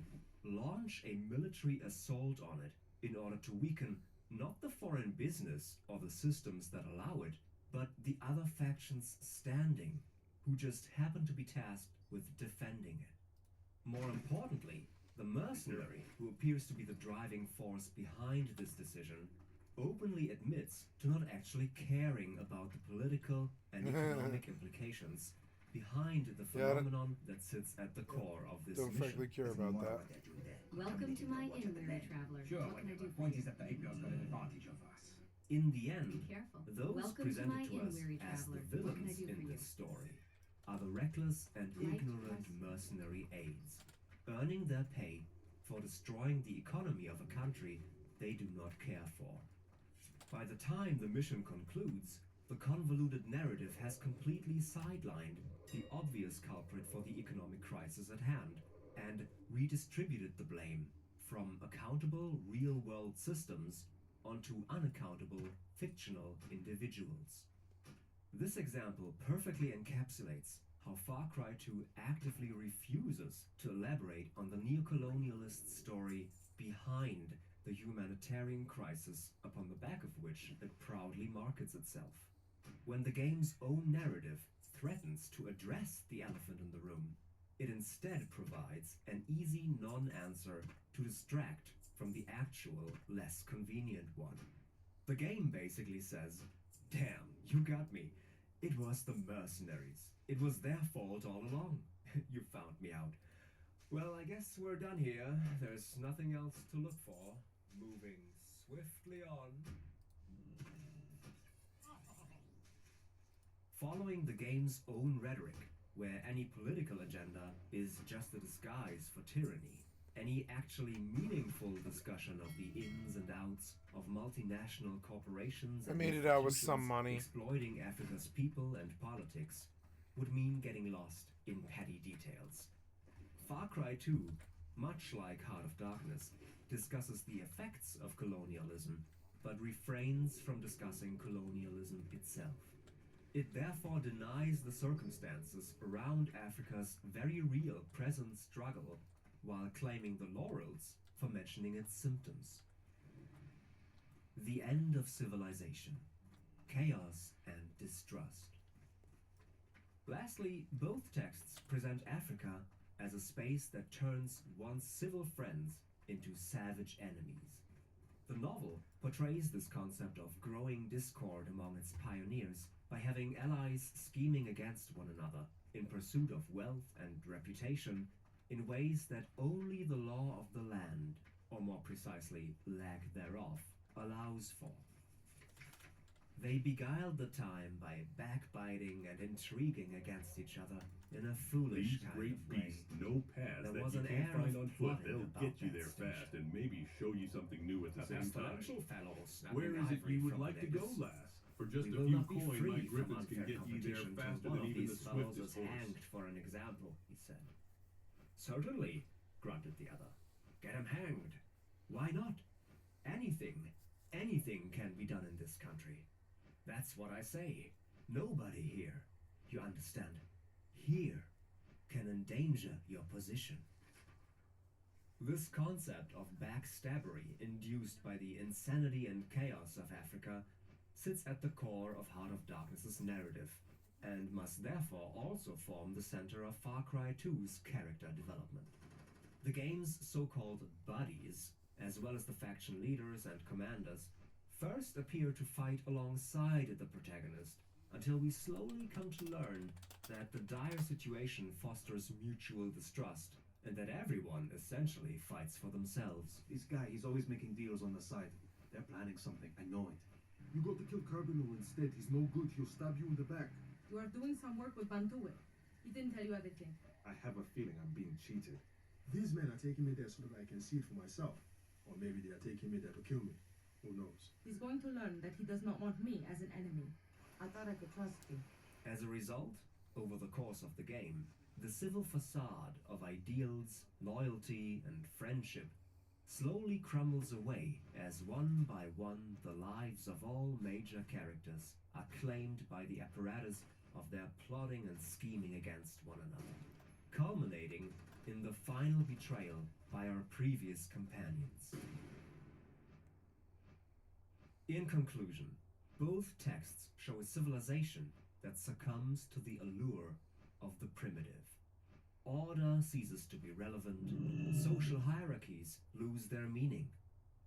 launch a military assault on it in order to weaken not the foreign business or the systems that allow it, but the other faction's standing, who just happen to be tasked with defending it. More importantly, the mercenary, who appears to be the driving force behind this decision, openly admits to not actually caring about the political and economic implications behind the phenomenon that sits at the core of this Don't mission. frankly care about that. Welcome to my inn, weary traveler. Sure, What can I do for point you? is that the APR's got an advantage of us. In the end, Be careful. those Welcome to presented my to inn, us weary as the traveler. What can I villains do in for you? this story are the reckless and Right, ignorant yes. mercenary aides, earning their pay for destroying the economy of a country they do not care for. By the time the mission concludes, the convoluted narrative has completely sidelined the obvious culprit for the economic crisis at hand and redistributed the blame from accountable real-world systems onto unaccountable fictional individuals. This example perfectly encapsulates how Far Cry 2 actively refuses to elaborate on the neocolonialist story behind the humanitarian crisis upon the back of which it proudly markets itself. When the game's own narrative threatens to address the elephant in the room, it instead provides an easy non-answer to distract from the actual, less convenient one. The game basically says, "Damn, you got me. It was the mercenaries. It was their fault all along. You found me out. Well, I guess we're done here. There's nothing else to look for. Moving swiftly on." Following the game's own rhetoric, where any political agenda is just a disguise for tyranny, any actually meaningful discussion of the ins and outs of multinational corporations I and made it out with some institutions money. exploiting Africa's people and politics would mean getting lost in petty details. Far Cry 2, much like Heart of Darkness, discusses the effects of colonialism, but refrains from discussing colonialism itself. It therefore denies the circumstances around Africa's very real present struggle, while claiming the laurels for mentioning its symptoms. The end of civilization, chaos and distrust. Lastly, both texts present Africa as a space that turns once civil friends into savage enemies. The novel portrays this concept of growing discord among its pioneers by having allies scheming against one another in pursuit of wealth and reputation in ways that only the law of the land, or more precisely, lack thereof, allows for. They beguiled the time by backbiting and intriguing against each other in a foolish These kind great of way. beasts know paths There that was you an can't air find of on foot. plotting They'll about get you that there station. fast and maybe show you something new at the same time. pestilential fellow snapping Where is it ivory you would from like the to go, natives. lass? For just We a will few not be coin, free my from griffins can unfair get you there competition till faster one than of even these the fellows swiftest is horse. hanged for an example, he said. Certainly, grunted the other. Get him hanged. Why not? Anything can be done in this country. That's what I say. Nobody here, you understand, here can endanger your position. This concept of backstabbery induced by the insanity and chaos of Africa sits at the core of Heart of Darkness's narrative, and must therefore also form the center of Far Cry 2's character development. The game's so-called buddies, as well as the faction leaders and commanders, first appear to fight alongside the protagonist, until we slowly come to learn that the dire situation fosters mutual distrust, and that everyone essentially fights for themselves. This guy, he's always making deals on the side. They're planning something, I know it. You got to kill Carbino instead. He's no good. He'll stab you in the back. You are doing some work with Bantue. He didn't tell you everything. I have a feeling I'm being cheated. These men are taking me there so that I can see it for myself. Or maybe they are taking me there to kill me. Who knows? He's going to learn that he does not want me as an enemy. I thought I could trust you. As a result, over the course of the game, the civil facade of ideals, loyalty, and friendship slowly crumbles away as one by one the lives of all major characters are claimed by the apparatus of their plotting and scheming against one another, culminating in the final betrayal by our previous companions. In conclusion, both texts show a civilization that succumbs to the allure of the primitive. Order ceases to be relevant, social hierarchies lose their meaning,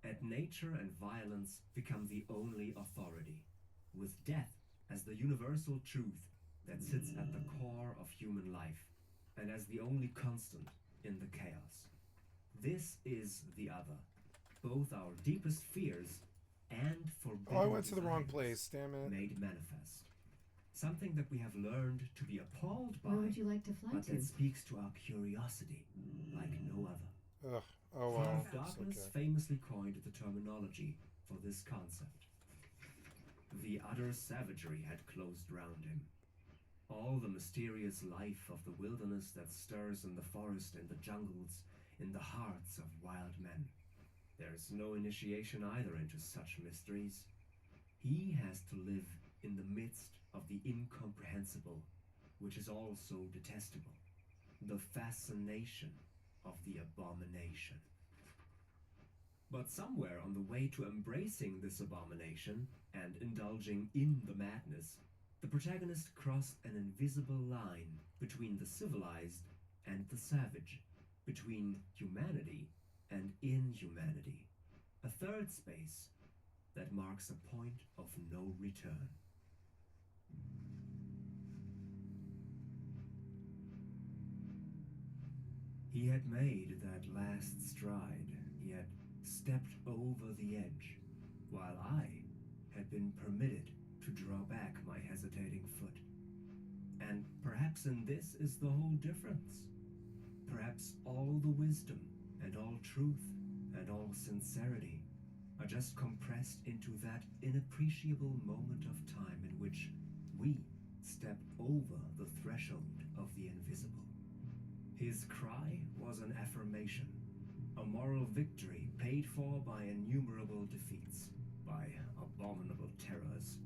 and nature and violence become the only authority, with death as the universal truth that sits at the core of human life, and as the only constant in the chaos. This is the other, both our deepest fears and forbidden Oh, I went to the wrong desires place, damn it. made manifest. Something that we have learned to be appalled by, Where would you like to fly but to? that speaks to our curiosity like no other. Ugh. Oh, Heart wow. of Darkness It's okay. famously coined the terminology for this concept. The utter savagery had closed round him. All the mysterious life of the wilderness that stirs in the forest and the jungles, in the hearts of wild men. There is no initiation either into such mysteries. He has to live in the midst of the incomprehensible, which is also detestable. The fascination of the abomination. But somewhere on the way to embracing this abomination and indulging in the madness, the protagonist crossed an invisible line between the civilized and the savage, between humanity and inhumanity, a third space that marks a point of no return. He had made that last stride. He had stepped over the edge, while I had been permitted to draw back my hesitating foot. And perhaps in this is the whole difference. Perhaps all the wisdom and all truth and all sincerity are just compressed into that inappreciable moment of time in which we step over the threshold of the invisible. His cry was an affirmation, a moral victory paid for by innumerable defeats, by abominable terrors,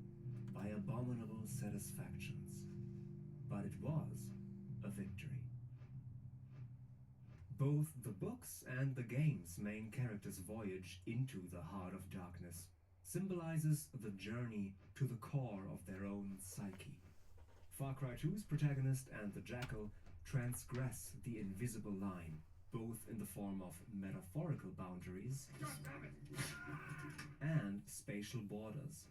by abominable satisfactions. But it was a victory. Both the books and the game's main character's voyage into the Heart of Darkness symbolizes the journey to the core of their own psyche. Far Cry 2's protagonist and the Jackal transgress the invisible line, both in the form of metaphorical boundaries and spatial borders,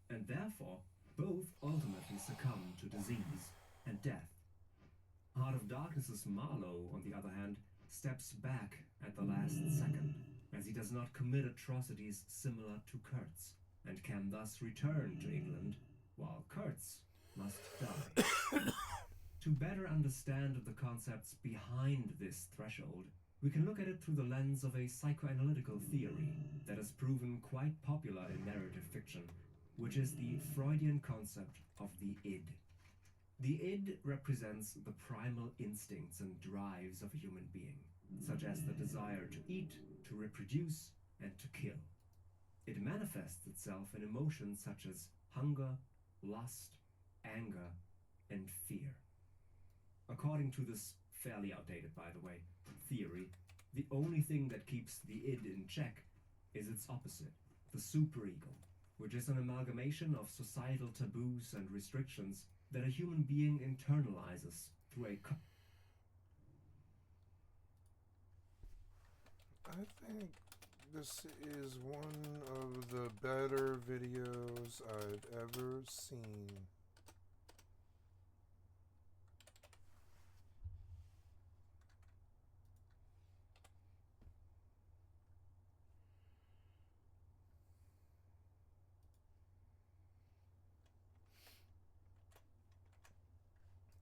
and therefore both ultimately succumb to disease and death. Heart of Darkness's Marlowe, on the other hand, steps back at the last second, as he does not commit atrocities similar to Kurtz, and can thus return to England, while Kurtz must die. To better understand the concepts behind this threshold, we can look at it through the lens of a psychoanalytical theory that has proven quite popular in narrative fiction, which is the Freudian concept of the id. The id represents the primal instincts and drives of a human being, such as the desire to eat, to reproduce, and to kill. It manifests itself in emotions such as hunger, lust, anger, and fear. According to this fairly outdated, by the way, theory, the only thing that keeps the id in check is its opposite, the superego, which is an amalgamation of societal taboos and restrictions that a human being internalizes through a I think this is one of the better videos I've ever seen.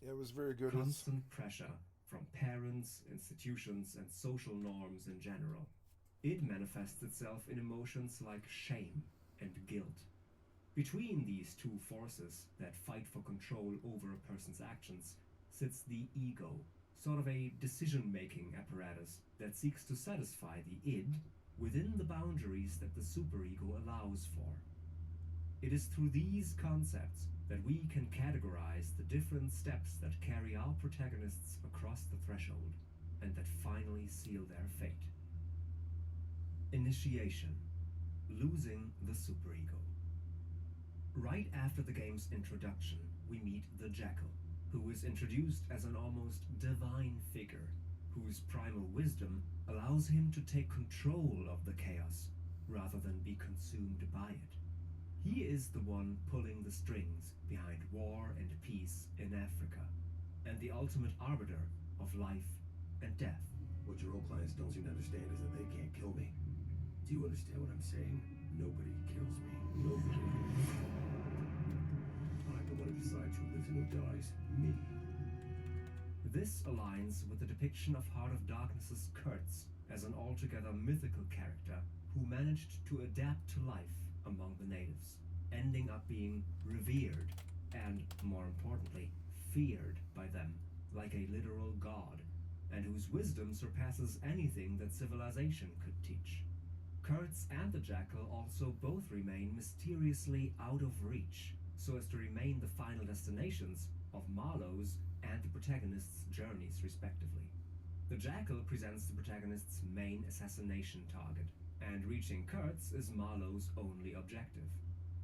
Yeah, it was very good. Constant pressure from parents, institutions, and social norms in general. It manifests itself in emotions like shame and guilt. Between these two forces that fight for control over a person's actions sits the ego, sort of a decision-making apparatus that seeks to satisfy the id within the boundaries that the superego allows for. It is through these concepts that we can categorize the different steps that carry our protagonists across the threshold and that finally seal their fate. Initiation. Losing the superego. Right after the game's introduction, we meet the Jackal, who is introduced as an almost divine figure, whose primal wisdom allows him to take control of the chaos, rather than be consumed by it. He is the one pulling the strings behind war and peace in Africa, and the ultimate arbiter of life and death. What your old clients don't seem to understand is that they can't kill me. Do you understand what I'm saying? Nobody kills me. Nobody. I'm the one who decides who lives and who dies. Me. This aligns with the depiction of Heart of Darkness's Kurtz as an altogether mythical character who managed to adapt to life among the natives, ending up being revered and, more importantly, feared by them like a literal god, and whose wisdom surpasses anything that civilization could teach. Kurtz and the Jackal also both remain mysteriously out of reach, so as to remain the final destinations of Marlowe's and the protagonist's journeys respectively. The Jackal presents the protagonist's main assassination target, and reaching Kurtz is Marlowe's only objective.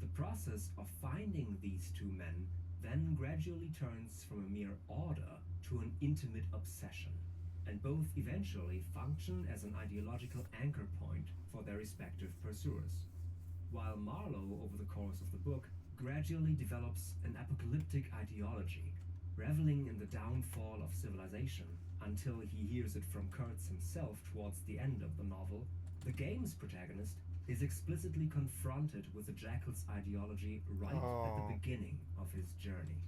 The process of finding these two men then gradually turns from a mere order to an intimate obsession, and both eventually function as an ideological anchor point for their respective pursuers. While Marlowe, over the course of the book, gradually develops an apocalyptic ideology, reveling in the downfall of civilization until he hears it from Kurtz himself towards the end of the novel, the game's protagonist is explicitly confronted with the Jackal's ideology right at the beginning of his journey.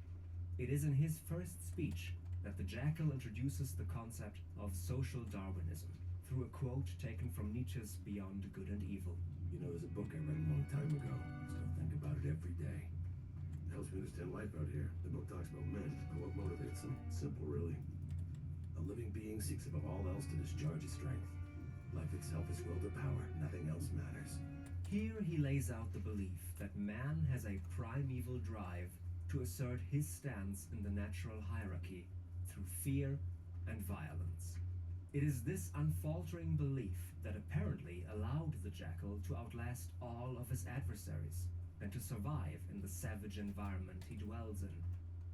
It is in his first speech that the Jackal introduces the concept of social Darwinism through a quote taken from Nietzsche's Beyond Good and Evil. You know, there's a book I read a long time ago. Still think about it every day. It helps me understand life out here. The book talks about men and what motivates them. Simple, really. A living being seeks above all else to discharge its strength. Life itself is will to power. Nothing else matters. Here he lays out the belief that man has a primeval drive to assert his stance in the natural hierarchy through fear and violence. It is this unfaltering belief that apparently allowed the Jackal to outlast all of his adversaries and to survive in the savage environment he dwells in,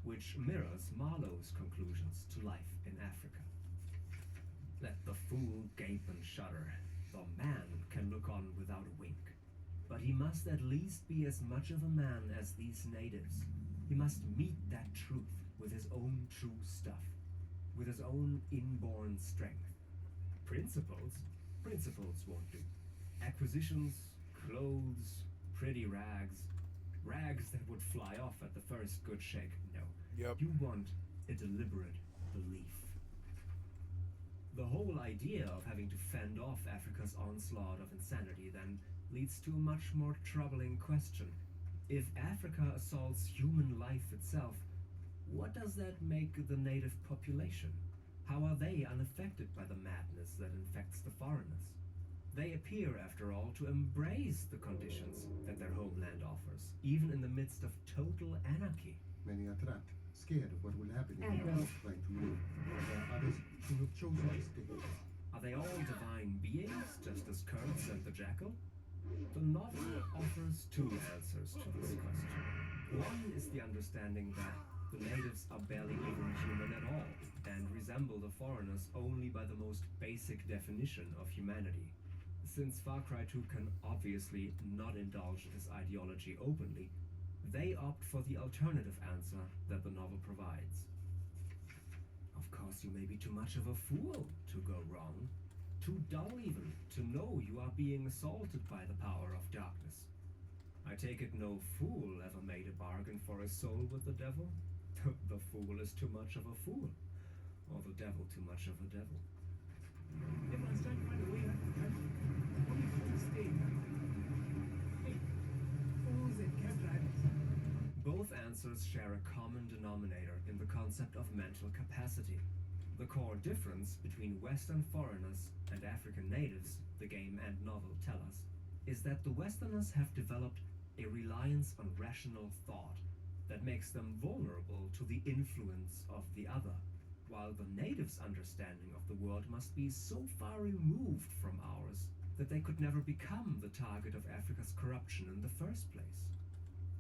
which mirrors Marlowe's conclusions to life in Africa. Let the fool gape and shudder, though man can look on without a wink. But he must at least be as much of a man as these natives. He must meet that truth with his own true stuff, with his own inborn strength. Principles won't do. Acquisitions, clothes, pretty rags that would fly off at the first good shake. No. Yep. You want a deliberate belief. The whole idea of having to fend off Africa's onslaught of insanity then leads to a much more troubling question. If Africa assaults human life itself, what does that make the native population? How are they unaffected by the madness that infects the foreigners? They appear, after all, to embrace the conditions that their homeland offers, even in the midst of total anarchy. Many are trapped, scared of what will happen if they are trying to live. There are others who have chosen to stay. Are they all divine beings, just as Kurtz and the Jackal? The novel offers two answers to this question. One is the understanding that the natives are barely even human at all, and resemble the foreigners only by the most basic definition of humanity. Since Far Cry 2 can obviously not indulge this ideology openly, they opt for the alternative answer that the novel provides. Of course, you may be too much of a fool to go wrong, too dull even to know you are being assaulted by the power of darkness. I take it no fool ever made a bargain for his soul with the devil? The fool is too much of a fool, or the devil too much of a devil. Everyone's trying to find a way out of the country. Only fools stay. Hey, fools and cab drivers. Both answers share a common denominator in the concept of mental capacity. The core difference between Western foreigners and African natives, the game and novel tell us, is that the Westerners have developed a reliance on rational thought that makes them vulnerable to the influence of the other, while the natives' understanding of the world must be so far removed from ours that they could never become the target of Africa's corruption in the first place.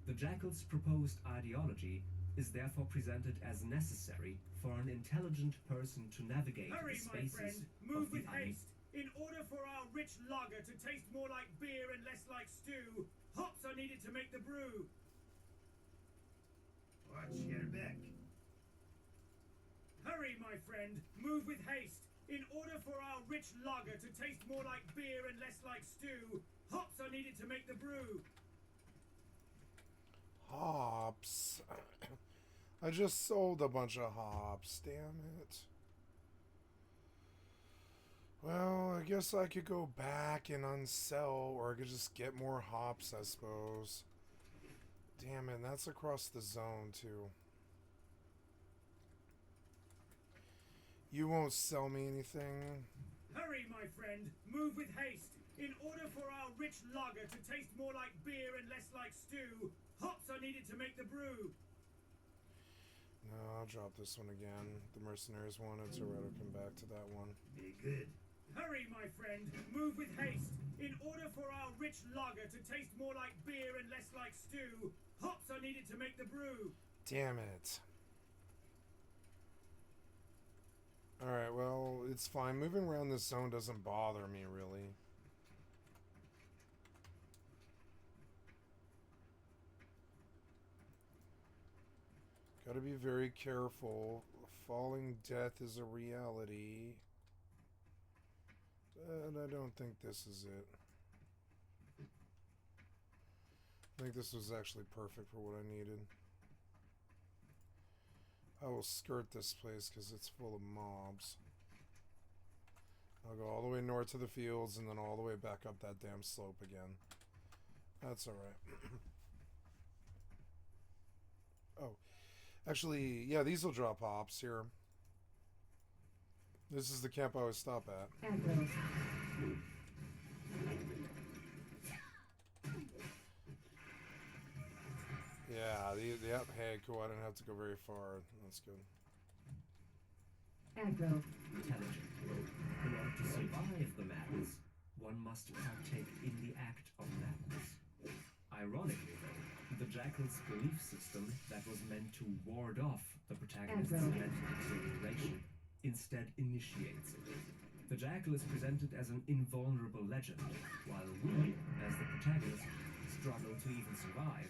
The Jackal's proposed ideology is therefore presented as necessary for an intelligent person to navigate Hurry, the my spaces friend! Move of the with haste! In order for our rich lager to taste more like beer and less like stew, hops are needed to make the brew. Watch your back. Hurry, my friend! Move with haste! In order for our rich lager to taste more like beer and less like stew, hops are needed to make the brew. Hops. I just sold a bunch of hops, damn it. Well, I guess I could go back and unsell, or I could just get more hops, I suppose. Damn it, that's across the zone, too. You won't sell me anything? Hurry, my friend! Move with haste! In order for our rich lager to taste more like beer and less like stew, hops are needed to make the brew. No, I'll drop this one again. The mercenaries wanted to rather come back to that one. Be good. Hurry, my friend! Move with haste! In order for our rich lager to taste more like beer and less like stew, hops are needed to make the brew. Damn it. Alright, well, it's fine. Moving around this zone doesn't bother me, really. Gotta be very careful. Falling death is a reality. But I don't think this is it. I think this was actually perfect for what I needed. I will skirt this place because it's full of mobs. I'll go all the way north to the fields and then all the way back up that damn slope again. That's alright. Oh. Actually, yeah, these will drop hops here. This is the camp I always stop at. Yeah, yep, hey, cool, I didn't have to go very far. That's good. Intelligent. In order to survive the madness, one must partake in the act of madness. Ironically, though, the Jackal's belief system that was meant to ward off the protagonist's mental deterioration instead initiates it. The Jackal is presented as an invulnerable legend, while we, as the protagonist, struggle to even survive.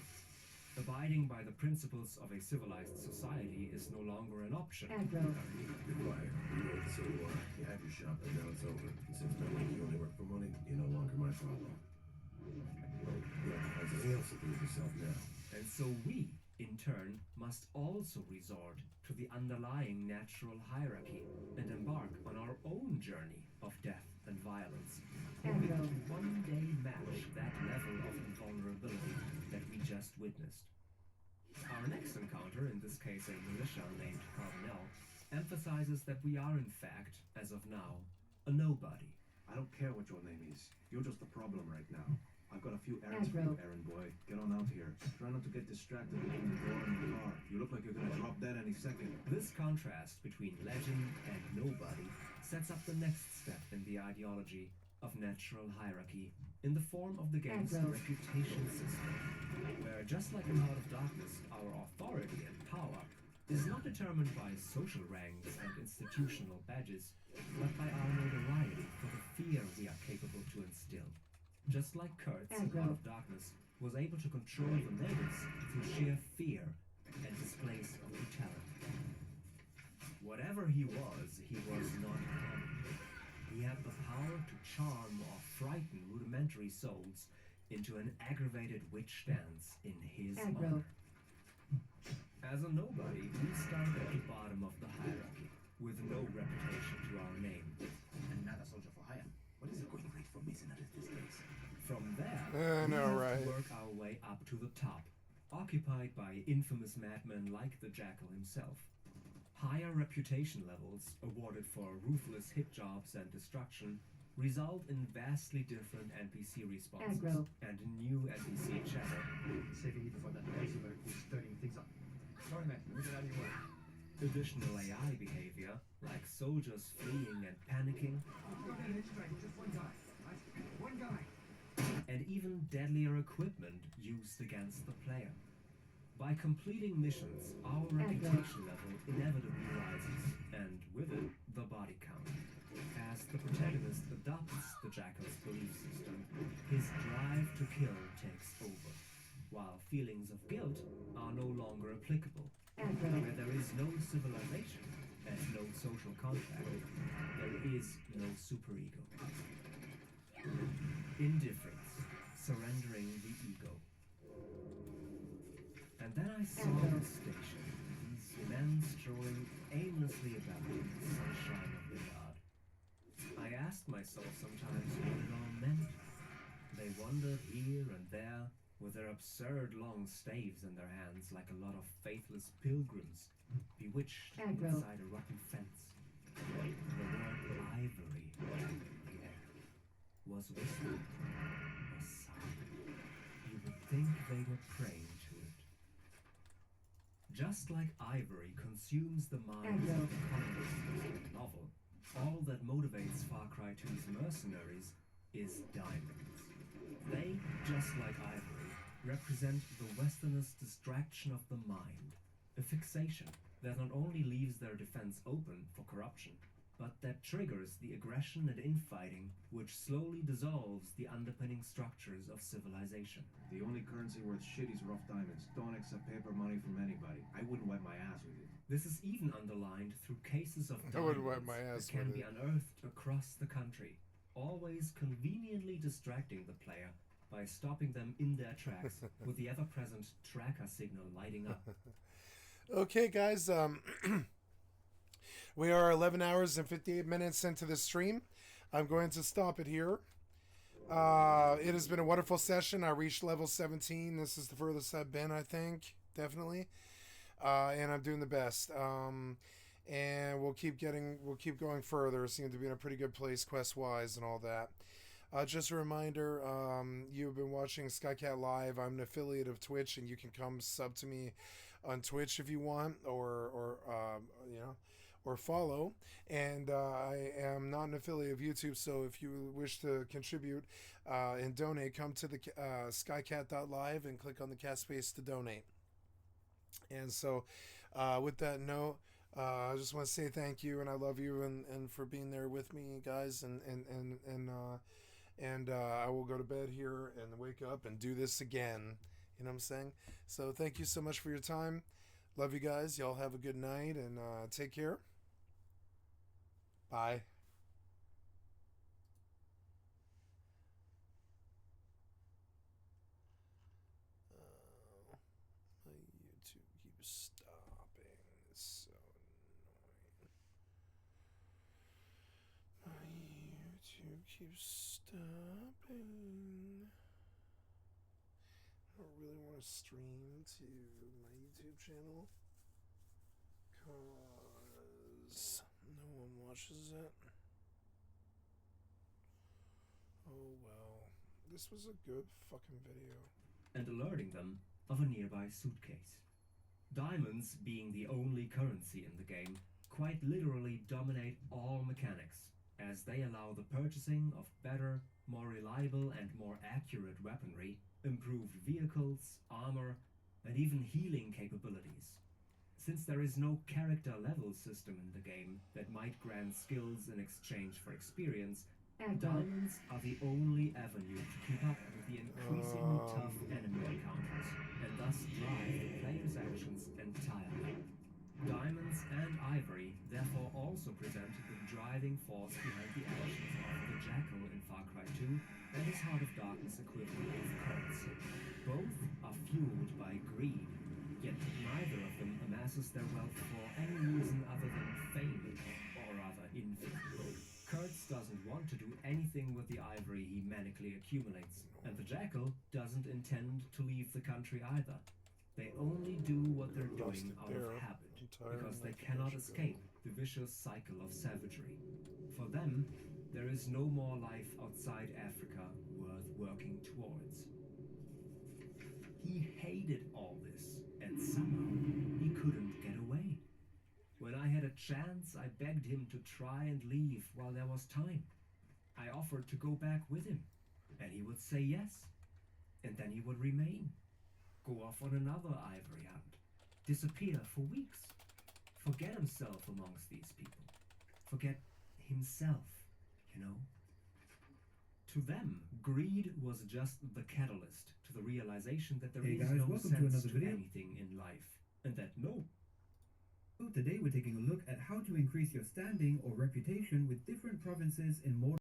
Abiding by the principles of a civilized society is no longer an option. Be quiet. You wait, so do I. You had your shot, but now it's over. And since now you only work for money, you're no longer my problem. You have to find something else to do with yourself now. And so we, in turn, must also resort to the underlying natural hierarchy and embark on our own journey of death and violence, hoping to one day match that level of invulnerability that we just witnessed. Our next encounter, in this case a militia named Carbonell, emphasizes that we are in fact, as of now, a nobody. I don't care what your name is. You're just the problem right now. I've got a few errands for you, errand boy. Get on out here. Try not to get distracted between the door and the car. You look like you're gonna drop dead any second. This contrast between legend and nobody sets up the next step in the ideology of natural hierarchy in the form of the game's reputation system, where just like in Heart of Darkness, our authority and power is not determined by social ranks and institutional badges, but by our notoriety for the fear we are capable to instill. Just like Kurtz in Heart of Darkness was able to control the natives through sheer fear and displays of brutality. Whatever he was not common. He had the power to charm or frighten rudimentary souls into an aggravated witch dance in his honor. As a nobody, we start at the bottom of the hierarchy, with no reputation to our name. Another soldier for hire. What is the going rate for mercenaries these days? From there, I we know, have right? to work our way up to the top, occupied by infamous madmen like the Jackal himself. Higher reputation levels, awarded for ruthless hit jobs and destruction, result in vastly different NPC responses and new NPC chatter. Saving you before that Elizabeth who's stirring things up. Sorry, man. Let me get out of your way. Additional AI behavior, like soldiers fleeing and panicking, Just one guy. One guy. and even deadlier equipment used against the player. By completing missions, our reputation level inevitably rises, and with it, the body count. As the protagonist adopts the Jackal's belief system, his drive to kill takes over, while feelings of guilt are no longer applicable. Where there is no civilization and no social contract, there is no superego. Indifference, surrendering the ego. And then I saw the station, these men strolling aimlessly about in the sunshine of the yard. I asked myself sometimes what it all meant. They wandered here and there, with their absurd long staves in their hands like a lot of faithless pilgrims, bewitched inside a rotten fence. The word ivory in the air was whispered, was sighed. You would think they were praying to it. Just like ivory consumes the minds of the colonists in the novel, all that motivates Far Cry 2's mercenaries is diamonds. They, just like ivory, represent the Westerners' distraction of the mind, a fixation that not only leaves their defense open for corruption, but that triggers the aggression and infighting which slowly dissolves the underpinning structures of civilization. The only currency worth shit is rough diamonds. Don't accept paper money from anybody. I wouldn't wipe my ass with it. This is even underlined through cases of I wouldn't wipe diamonds my ass that can with be it. unearthed across the country, always conveniently distracting the player by stopping them in their tracks with the ever-present tracker signal lighting up. Okay, guys. We are 11 hours and 58 minutes into the stream. I'm going to stop it here. It has been a wonderful session. I reached level 17. This is the furthest I've been, I think. Definitely. And I'm doing the best. And we'll keep going further. Seem to be in a pretty good place quest-wise and all that. Just a reminder, you've been watching skycat.live. I'm an affiliate of Twitch, and you can come sub to me on Twitch if you want, or follow. And I am not an affiliate of YouTube, so if you wish to contribute and donate, come to the skycat.live and click on the cat space to donate. And so, with that note, I just want to say thank you, and I love you, and for being there with me, guys, and and I will go to bed here and wake up and do this again. You know what I'm saying? So thank you so much for your time. Love you guys. Y'all have a good night, and take care. Bye. My YouTube keeps stopping. It's so annoying. My YouTube keeps stopping. I don't really want to stream to my YouTube channel because no one watches it. Oh well. This was a good fucking video. And alerting them of a nearby suitcase. Diamonds, being the only currency in the game, quite literally dominate all mechanics, as they allow the purchasing of better, more reliable and more accurate weaponry, improved vehicles, armor, and even healing capabilities. Since there is no character level system in the game that might grant skills in exchange for experience, diamonds are the only avenue to keep up with the increasingly tough enemy encounters, and thus drive the player's actions entirely. Diamonds and ivory therefore also present the driving force behind the actions of the Jackal in Far Cry 2 and his Heart of Darkness equivalent of Kurtz. Both are fueled by greed, yet neither of them amasses their wealth for any reason other than fame, or rather infamy. Kurtz doesn't want to do anything with the ivory he manically accumulates, and the Jackal doesn't intend to leave the country either. They only do what they're doing out of habit, because they cannot escape the vicious cycle of savagery. For them, there is no more life outside Africa worth working towards. He hated all this, and somehow he couldn't get away. When I had a chance, I begged him to try and leave while there was time. I offered to go back with him, and he would say yes. And then he would remain, go off on another ivory hunt, disappear for weeks, forget himself amongst these people, forget himself, you know. To them, greed was just the catalyst to the realization that there is no sense to anything in life, and that So today we're taking a look at how to increase your standing or reputation with different provinces in more